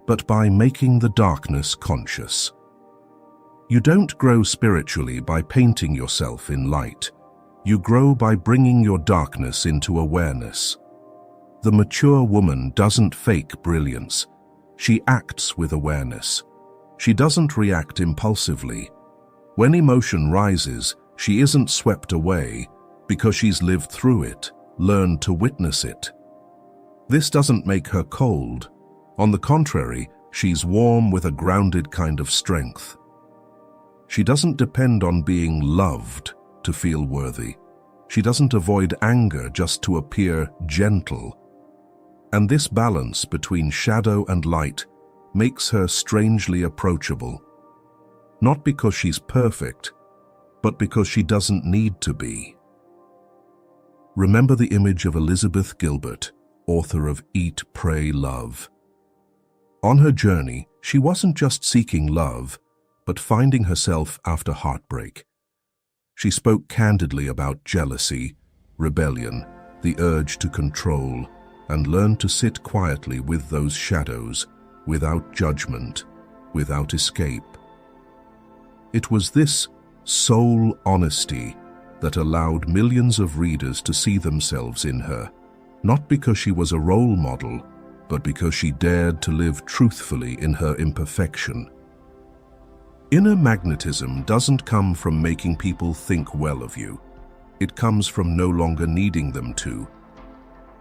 but by making the darkness conscious." You don't grow spiritually by painting yourself in light. You grow by bringing your darkness into awareness. The mature woman doesn't fake brilliance. She acts with awareness. She doesn't react impulsively. When emotion rises, she isn't swept away because she's lived through it, learned to witness it. This doesn't make her cold. On the contrary, she's warm with a grounded kind of strength. She doesn't depend on being loved to feel worthy. She doesn't avoid anger just to appear gentle. And this balance between shadow and light makes her strangely approachable. Not because she's perfect, but because she doesn't need to be. Remember the image of Elizabeth Gilbert, author of Eat, Pray, Love. On her journey, she wasn't just seeking love, but finding herself after heartbreak. She spoke candidly about jealousy, rebellion, the urge to control, and learned to sit quietly with those shadows, without judgment, without escape. It was this soul honesty that allowed millions of readers to see themselves in her, not because she was a role model, but because she dared to live truthfully in her imperfection. Inner magnetism doesn't come from making people think well of you. It comes from no longer needing them to.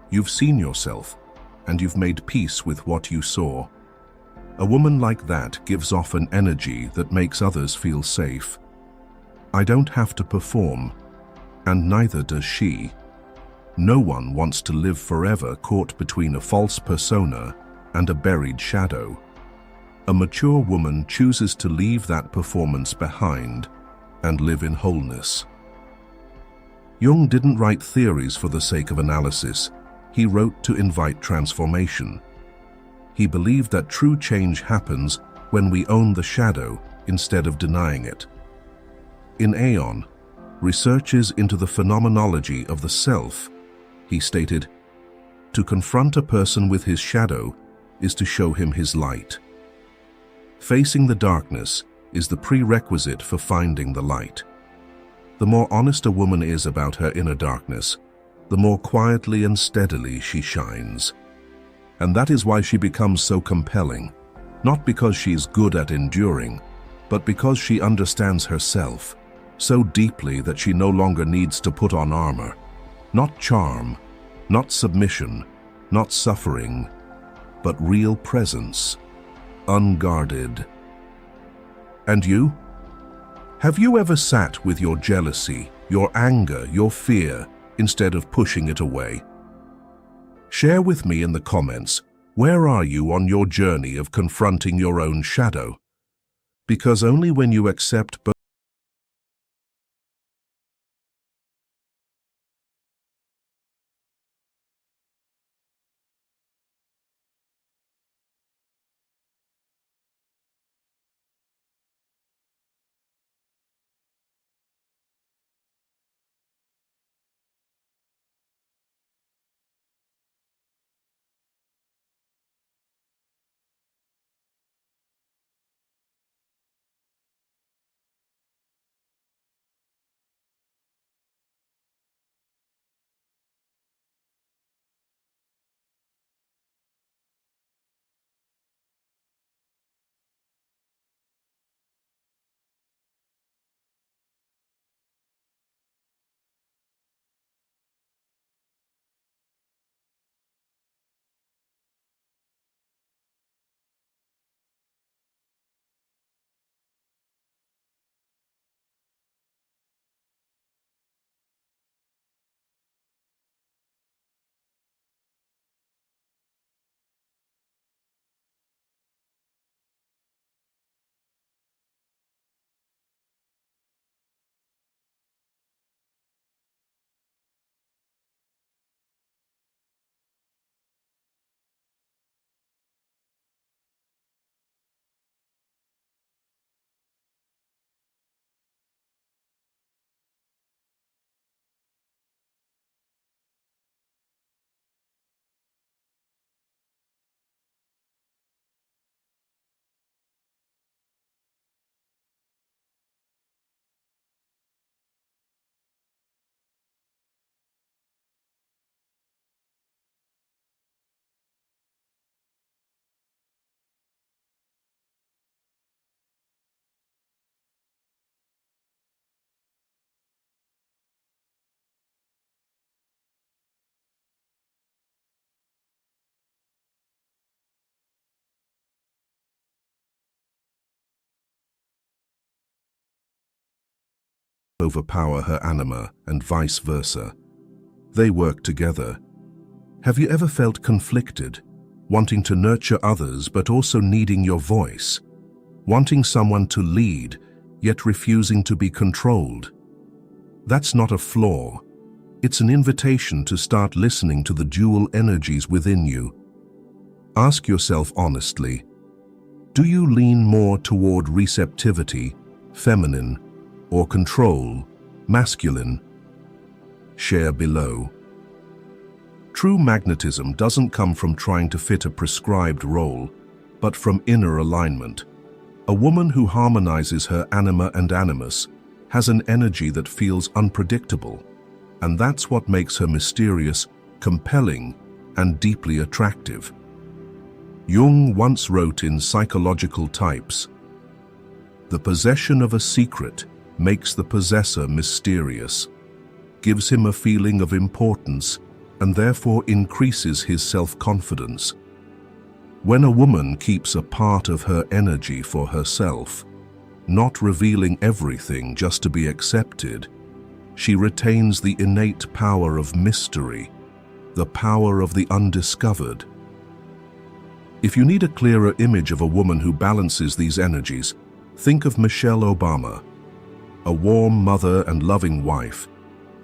You've seen yourself, and you've made peace with what you saw. A woman like that gives off an energy that makes others feel safe. I don't have to perform, and neither does she. No one wants to live forever caught between a false persona and a buried shadow. A mature woman chooses to leave that performance behind and live in wholeness. Jung didn't write theories for the sake of analysis. He wrote to invite transformation. He believed that true change happens when we own the shadow instead of denying it. In Aeon, Researches into the phenomenology of the self, he stated, "To confront a person with his shadow is to show him his light. Facing the darkness is the prerequisite for finding the light. The more honest a woman is about her inner darkness, the more quietly and steadily she shines. And that is why she becomes so compelling, not because she's good at enduring, but because she understands herself so deeply that she no longer needs to put on armor. Not charm, not submission, not suffering, but real presence, unguarded." And you? Have you ever sat with your jealousy, your anger, your fear, instead of pushing it away? Share with me in the comments, where are you on your journey of confronting your own shadow? Because only when you accept both overpower her anima and vice versa. They work together. Have you ever felt conflicted, wanting to nurture others but also needing your voice? Wanting someone to lead, yet refusing to be controlled? That's not a flaw. It's an invitation to start listening to the dual energies within you. Ask yourself honestly, do you lean more toward receptivity, feminine, or control, masculine? Share below. True magnetism doesn't come from trying to fit a prescribed role, but from inner alignment. A woman who harmonizes her anima and animus has an energy that feels unpredictable, and that's what makes her mysterious, compelling, and deeply attractive. Jung once wrote in Psychological Types, "The possession of a secret makes the possessor mysterious, gives him a feeling of importance, and therefore increases his self-confidence. When a woman keeps a part of her energy for herself, not revealing everything just to be accepted, she retains the innate power of mystery, the power of the undiscovered." If you need a clearer image of a woman who balances these energies, think of Michelle Obama, a warm mother and loving wife,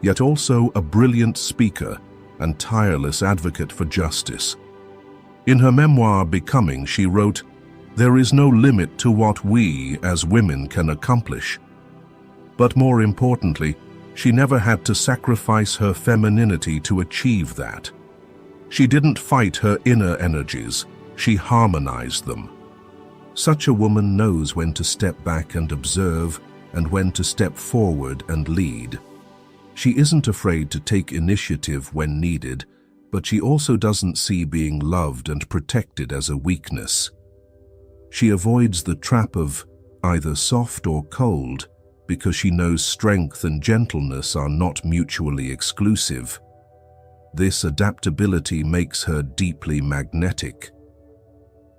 yet also a brilliant speaker and tireless advocate for justice. In her memoir, Becoming, she wrote, "There is no limit to what we, as women, can accomplish." But more importantly, she never had to sacrifice her femininity to achieve that. She didn't fight her inner energies, she harmonized them. Such a woman knows when to step back and observe, and when to step forward and lead. She isn't afraid to take initiative when needed, but she also doesn't see being loved and protected as a weakness. She avoids the trap of either soft or cold because she knows strength and gentleness are not mutually exclusive. This adaptability makes her deeply magnetic.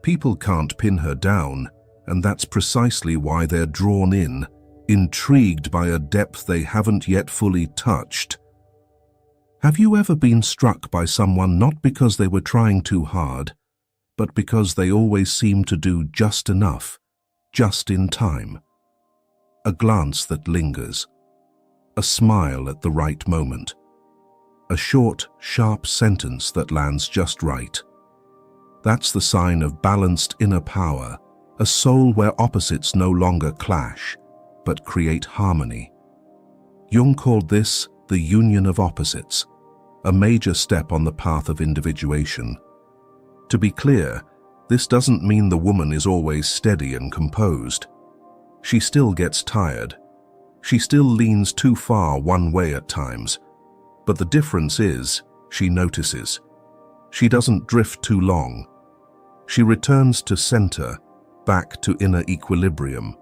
People can't pin her down, and that's precisely why they're drawn in, intrigued by a depth they haven't yet fully touched. Have you ever been struck by someone not because they were trying too hard, but because they always seem to do just enough, just in time? A glance that lingers, a smile at the right moment, a short, sharp sentence that lands just right. That's the sign of balanced inner power, a soul where opposites no longer clash, but create harmony. Jung called this the union of opposites, a major step on the path of individuation. To be clear, this doesn't mean the woman is always steady and composed. She still gets tired. She still leans too far one way at times. But the difference is, she notices. She doesn't drift too long. She returns to center, back to inner equilibrium.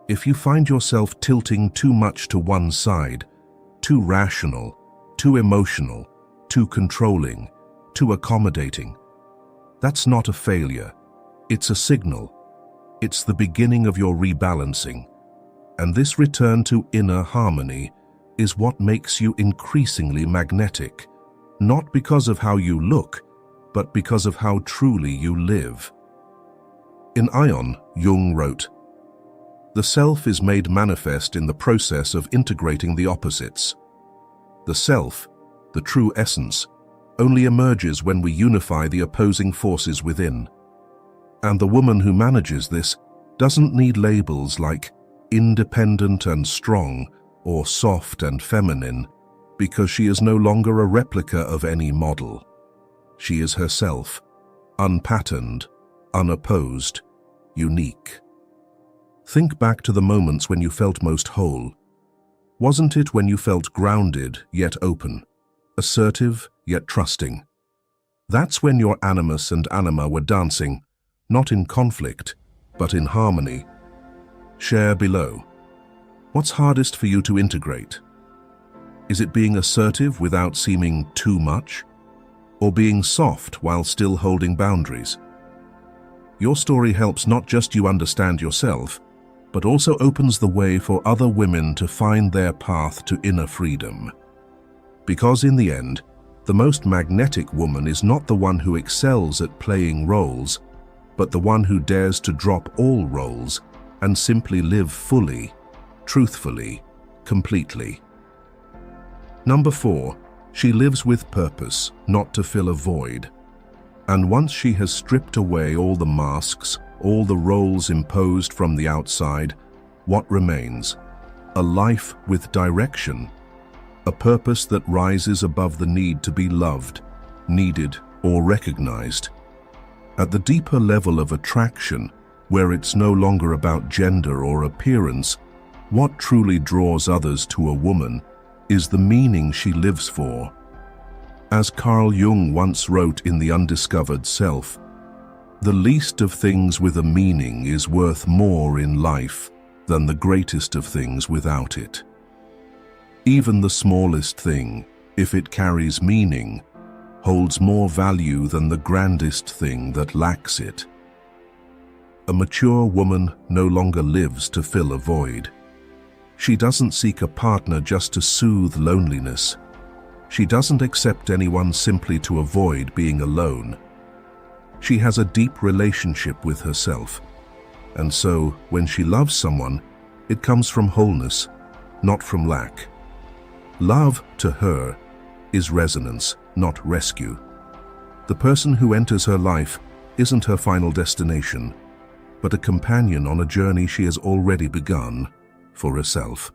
If you find yourself tilting too much to one side, too rational, too emotional, too controlling, too accommodating, that's not a failure. It's a signal. It's the beginning of your rebalancing. And this return to inner harmony is what makes you increasingly magnetic, not because of how you look, but because of how truly you live. In Ion, Jung wrote, "The self is made manifest in the process of integrating the opposites. The self, the true essence, only emerges when we unify the opposing forces within. And the woman who manages this doesn't need labels like independent and strong or soft and feminine, because she is no longer a replica of any model. She is herself, unpatterned, unopposed, unique." Think back to the moments when you felt most whole. Wasn't it when you felt grounded yet open, assertive yet trusting? That's when your animus and anima were dancing, not in conflict, but in harmony. Share below. What's hardest for you to integrate? Is it being assertive without seeming too much? Or being soft while still holding boundaries? Your story helps not just you understand yourself, but also opens the way for other women to find their path to inner freedom. Because in the end, the most magnetic woman is not the one who excels at playing roles, but the one who dares to drop all roles and simply live fully, truthfully, completely. Number 4, she lives with purpose, not to fill a void. And once she has stripped away all the masks, all the roles imposed from the outside, what remains? A life with direction, a purpose that rises above the need to be loved, needed, or recognized. At the deeper level of attraction, where it's no longer about gender or appearance, what truly draws others to a woman is the meaning she lives for. As Carl Jung once wrote in The Undiscovered Self, "The least of things with a meaning is worth more in life than the greatest of things without it." Even the smallest thing, if it carries meaning, holds more value than the grandest thing that lacks it. A mature woman no longer lives to fill a void. She doesn't seek a partner just to soothe loneliness. She doesn't accept anyone simply to avoid being alone. She has a deep relationship with herself, and so when she loves someone, it comes from wholeness, not from lack. Love, to her, is resonance, not rescue. The person who enters her life isn't her final destination, but a companion on a journey she has already begun for herself.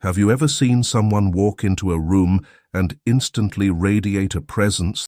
Have you ever seen someone walk into a room and instantly radiate a presence?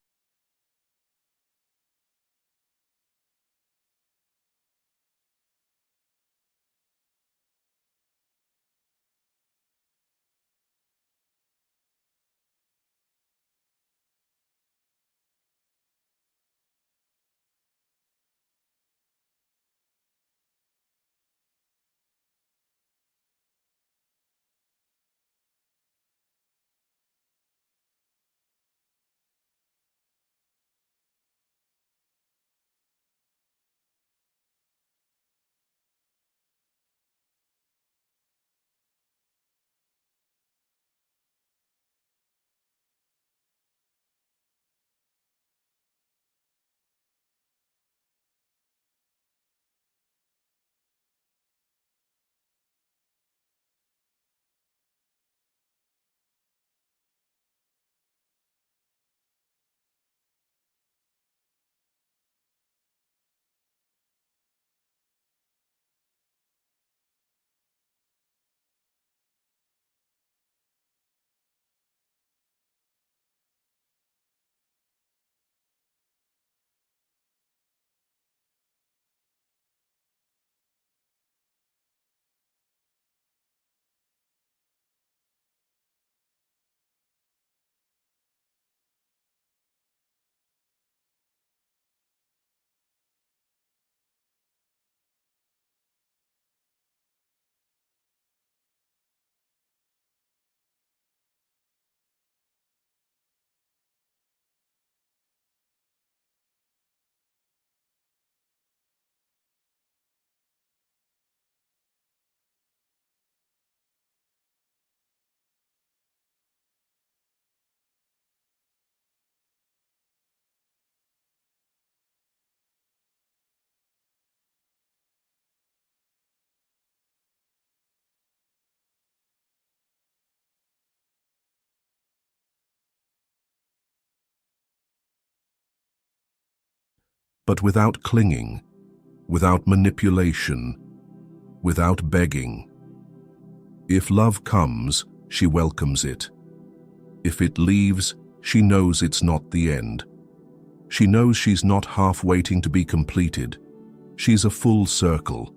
But without clinging, without manipulation, without begging. If love comes, she welcomes it. If it leaves, she knows it's not the end. She knows she's not half waiting to be completed. She's a full circle.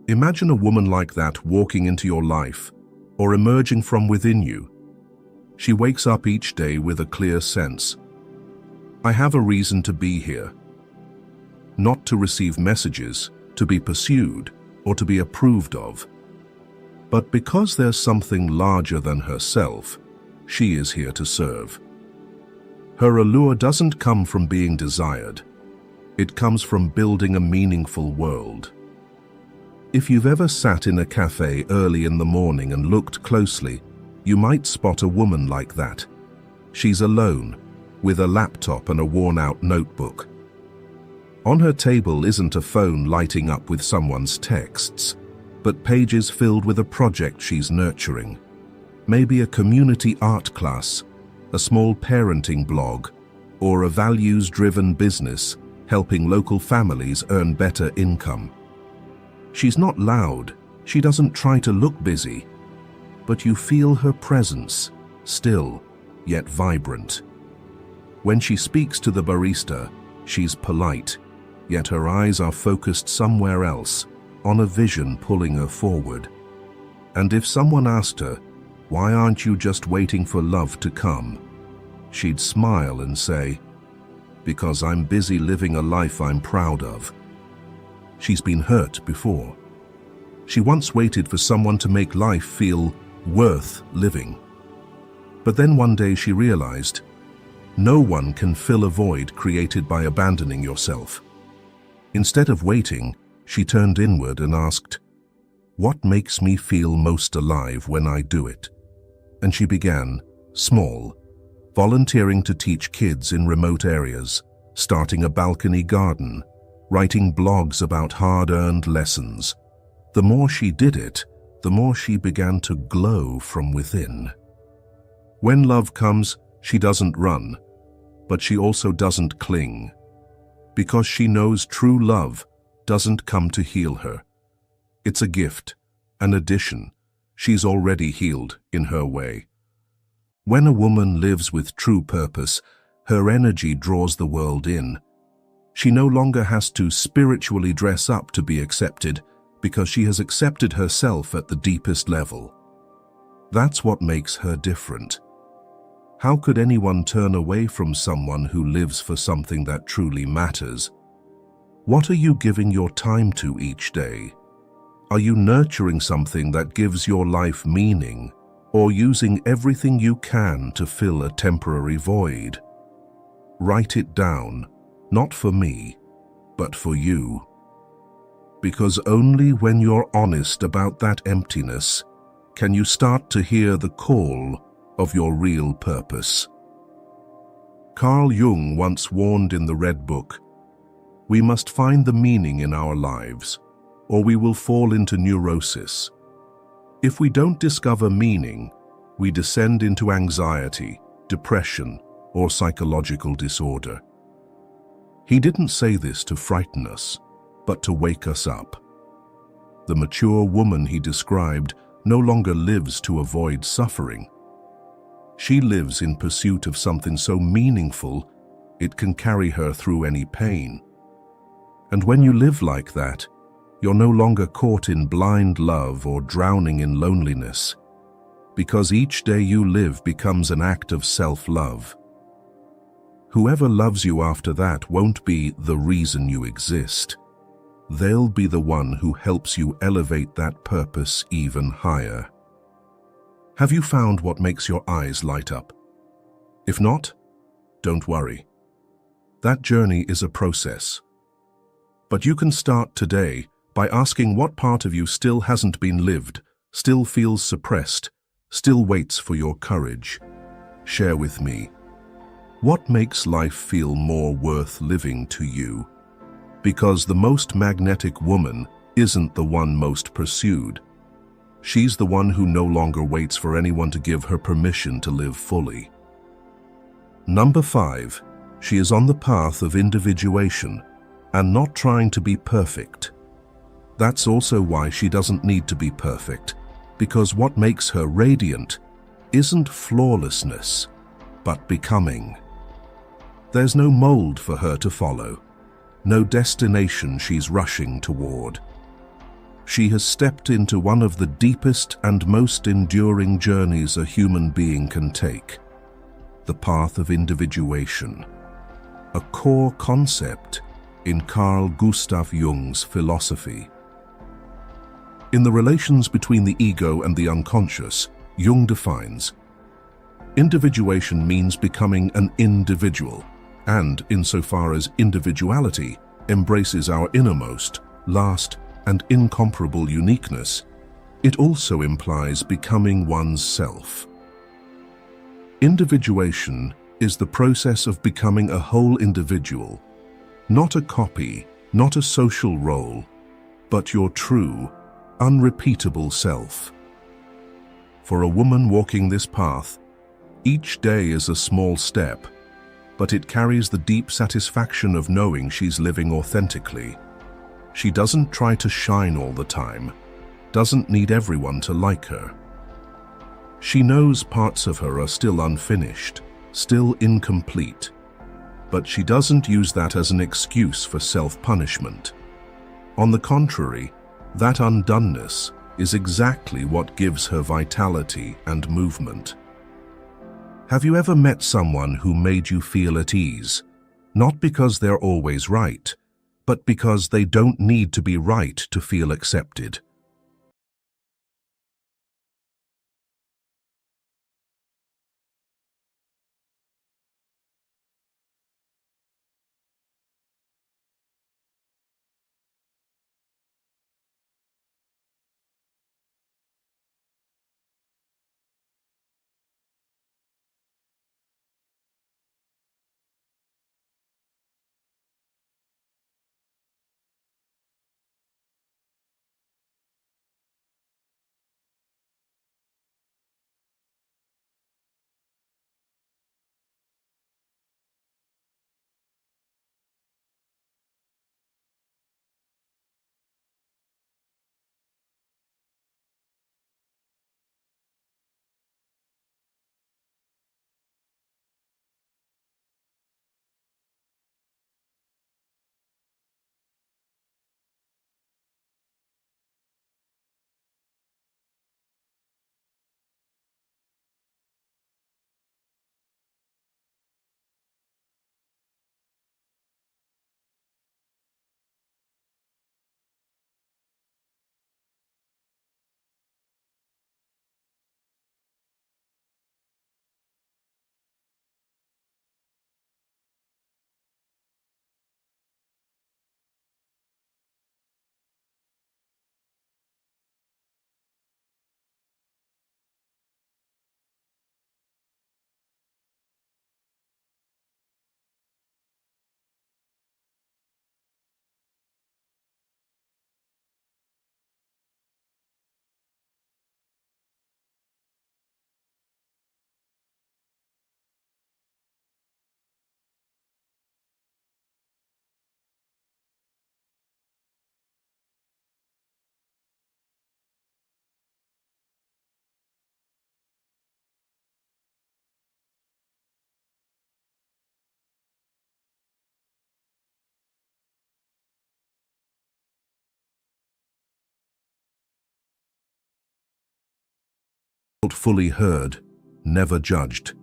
Imagine a woman like that walking into your life, or emerging from within you. She wakes up each day with a clear sense. I have a reason to be here. Not to receive messages, to be pursued, or to be approved of. But because there's something larger than herself, she is here to serve. Her allure doesn't come from being desired. It comes from building a meaningful world. If you've ever sat in a cafe early in the morning and looked closely, you might spot a woman like that. She's alone, with a laptop and a worn-out notebook. On her table isn't a phone lighting up with someone's texts, but pages filled with a project she's nurturing. Maybe a community art class, a small parenting blog, or a values-driven business helping local families earn better income. She's not loud, she doesn't try to look busy, but you feel her presence, still, yet vibrant. When she speaks to the barista, she's polite, yet her eyes are focused somewhere else, on a vision pulling her forward. And if someone asked her, "Why aren't you just waiting for love to come?" she'd smile and say, "Because I'm busy living a life I'm proud of." She's been hurt before. She once waited for someone to make life feel worth living. But then one day she realized, no one can fill a void created by abandoning yourself. Instead of waiting, she turned inward and asked, "What makes me feel most alive when I do it?" And she began, small, volunteering to teach kids in remote areas, starting a balcony garden, writing blogs about hard-earned lessons. The more she did it, the more she began to glow from within. When love comes, she doesn't run, but she also doesn't cling, because she knows true love doesn't come to heal her. It's a gift, an addition. She's already healed in her way. When a woman lives with true purpose, her energy draws the world in. She no longer has to spiritually dress up to be accepted, because she has accepted herself at the deepest level. That's what makes her different. How could anyone turn away from someone who lives for something that truly matters? What are you giving your time to each day? Are you nurturing something that gives your life meaning, or using everything you can to fill a temporary void? Write it down, not for me, but for you. Because only when you're honest about that emptiness can you start to hear the call of your real purpose. Carl Jung once warned in the Red Book, "We must find the meaning in our lives, or we will fall into neurosis. If we don't discover meaning, we descend into anxiety, depression, or psychological disorder." He didn't say this to frighten us, but to wake us up. The mature woman he described no longer lives to avoid suffering. She lives in pursuit of something so meaningful it can carry her through any pain. And when you live like that, you're no longer caught in blind love or drowning in loneliness, because each day you live becomes an act of self-love. Whoever loves you after that won't be the reason you exist. They'll be the one who helps you elevate that purpose even higher. Have you found what makes your eyes light up? If not, don't worry. That journey is a process. But you can start today by asking what part of you still hasn't been lived, still feels suppressed, still waits for your courage. Share with me. What makes life feel more worth living to you? Because the most magnetic woman isn't the one most pursued. She's the one who no longer waits for anyone to give her permission to live fully. Number 5, she is on the path of individuation and not trying to be perfect. That's also why she doesn't need to be perfect, because what makes her radiant isn't flawlessness, but becoming. There's no mold for her to follow, no destination she's rushing toward. She has stepped into one of the deepest and most enduring journeys a human being can take, the path of individuation, a core concept in Carl Gustav Jung's philosophy. In the relations between the ego and the unconscious, Jung defines, individuation means becoming an individual, and insofar as individuality embraces our innermost, last, and incomparable uniqueness, it also implies becoming one's self. Individuation is the process of becoming a whole individual, not a copy, not a social role, but your true, unrepeatable self. For a woman walking this path, each day is a small step, but it carries the deep satisfaction of knowing she's living authentically. She doesn't try to shine all the time, doesn't need everyone to like her. She knows parts of her are still unfinished, still incomplete, but she doesn't use that as an excuse for self-punishment. On the contrary, that undoneness is exactly what gives her vitality and movement. Have you ever met someone who made you feel at ease, not because they're always right, but because they don't need to be right to feel accepted? Fully heard, never judged.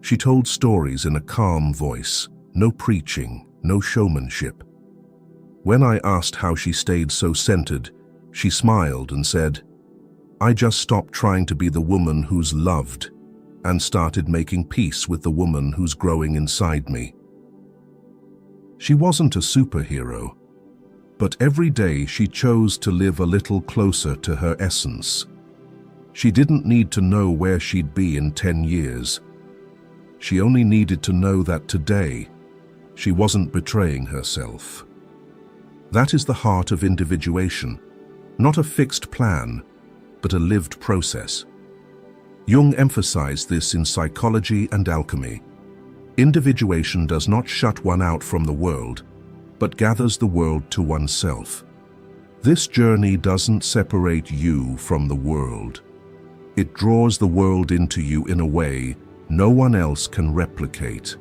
She told stories in a calm voice, no preaching, no showmanship. When I asked how she stayed so centered, she smiled and said, "I just stopped trying to be the woman who's loved and started making peace with the woman who's growing inside me." She wasn't a superhero, but every day she chose to live a little closer to her essence. She didn't need to know where she'd be in 10 years. She only needed to know that today, she wasn't betraying herself. That is the heart of individuation, not a fixed plan, but a lived process. Jung emphasized this in Psychology and Alchemy. Individuation does not shut one out from the world, but gathers the world to oneself. This journey doesn't separate you from the world. It draws the world into you in a way no one else can replicate.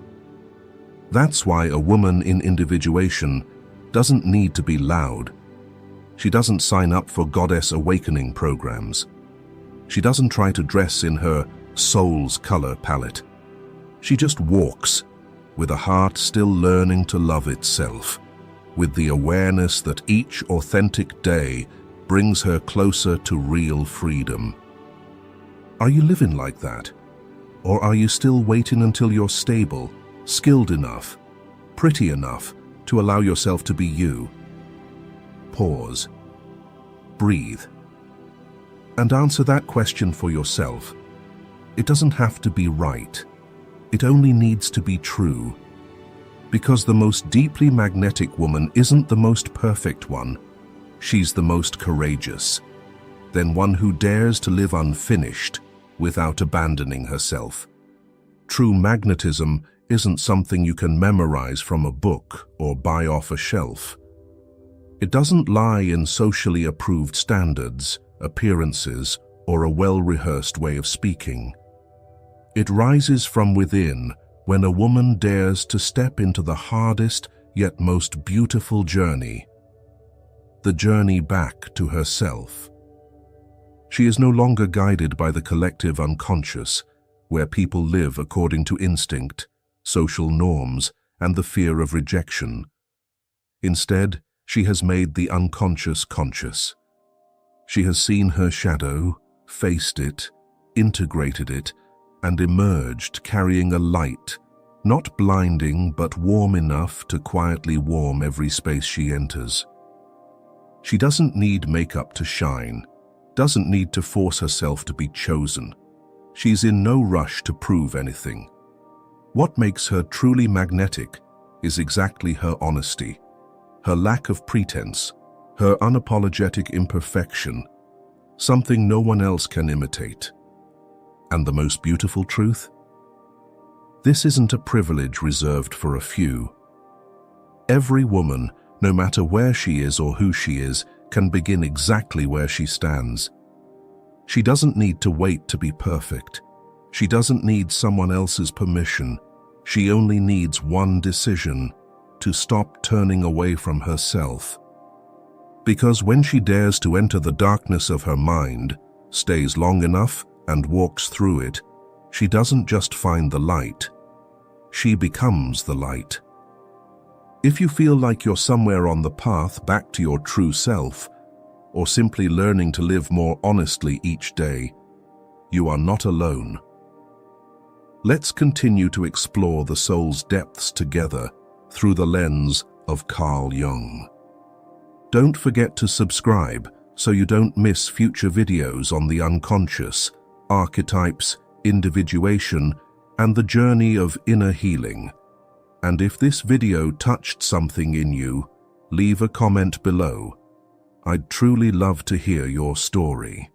That's why a woman in individuation doesn't need to be loud. She doesn't sign up for goddess awakening programs. She doesn't try to dress in her soul's color palette. She just walks, with a heart still learning to love itself, with the awareness that each authentic day brings her closer to real freedom. Are you living like that? Or are you still waiting until you're stable, skilled enough, pretty enough to allow yourself to be you? Pause, breathe, and answer that question for yourself. It doesn't have to be right. It only needs to be true. Because the most deeply magnetic woman isn't the most perfect one. She's the most courageous. than one who dares to live unfinished without abandoning herself. True magnetism isn't something you can memorize from a book or buy off a shelf. It doesn't lie in socially approved standards, appearances, or a well-rehearsed way of speaking. It rises from within when a woman dares to step into the hardest yet most beautiful journey, the journey back to herself. She is no longer guided by the collective unconscious, where people live according to instinct, social norms, and the fear of rejection. Instead, she has made the unconscious conscious. She has seen her shadow, faced it, integrated it, and emerged carrying a light, not blinding but warm enough to quietly warm every space she enters. She doesn't need makeup to shine, doesn't need to force herself to be chosen. She's in no rush to prove anything. What makes her truly magnetic is exactly her honesty, her lack of pretense, her unapologetic imperfection, something no one else can imitate. And the most beautiful truth? This isn't a privilege reserved for a few. Every woman, no matter where she is or who she is, can begin exactly where she stands. She doesn't need to wait to be perfect. She doesn't need someone else's permission. She only needs one decision: to stop turning away from herself. Because when she dares to enter the darkness of her mind, stays long enough, and walks through it, she doesn't just find the light. She becomes the light. If you feel like you're somewhere on the path back to your true self, or simply learning to live more honestly each day, you are not alone. Let's continue to explore the soul's depths together through the lens of Carl Jung. Don't forget to subscribe so you don't miss future videos on the unconscious, archetypes, individuation, and the journey of inner healing. And if this video touched something in you, leave a comment below. I'd truly love to hear your story.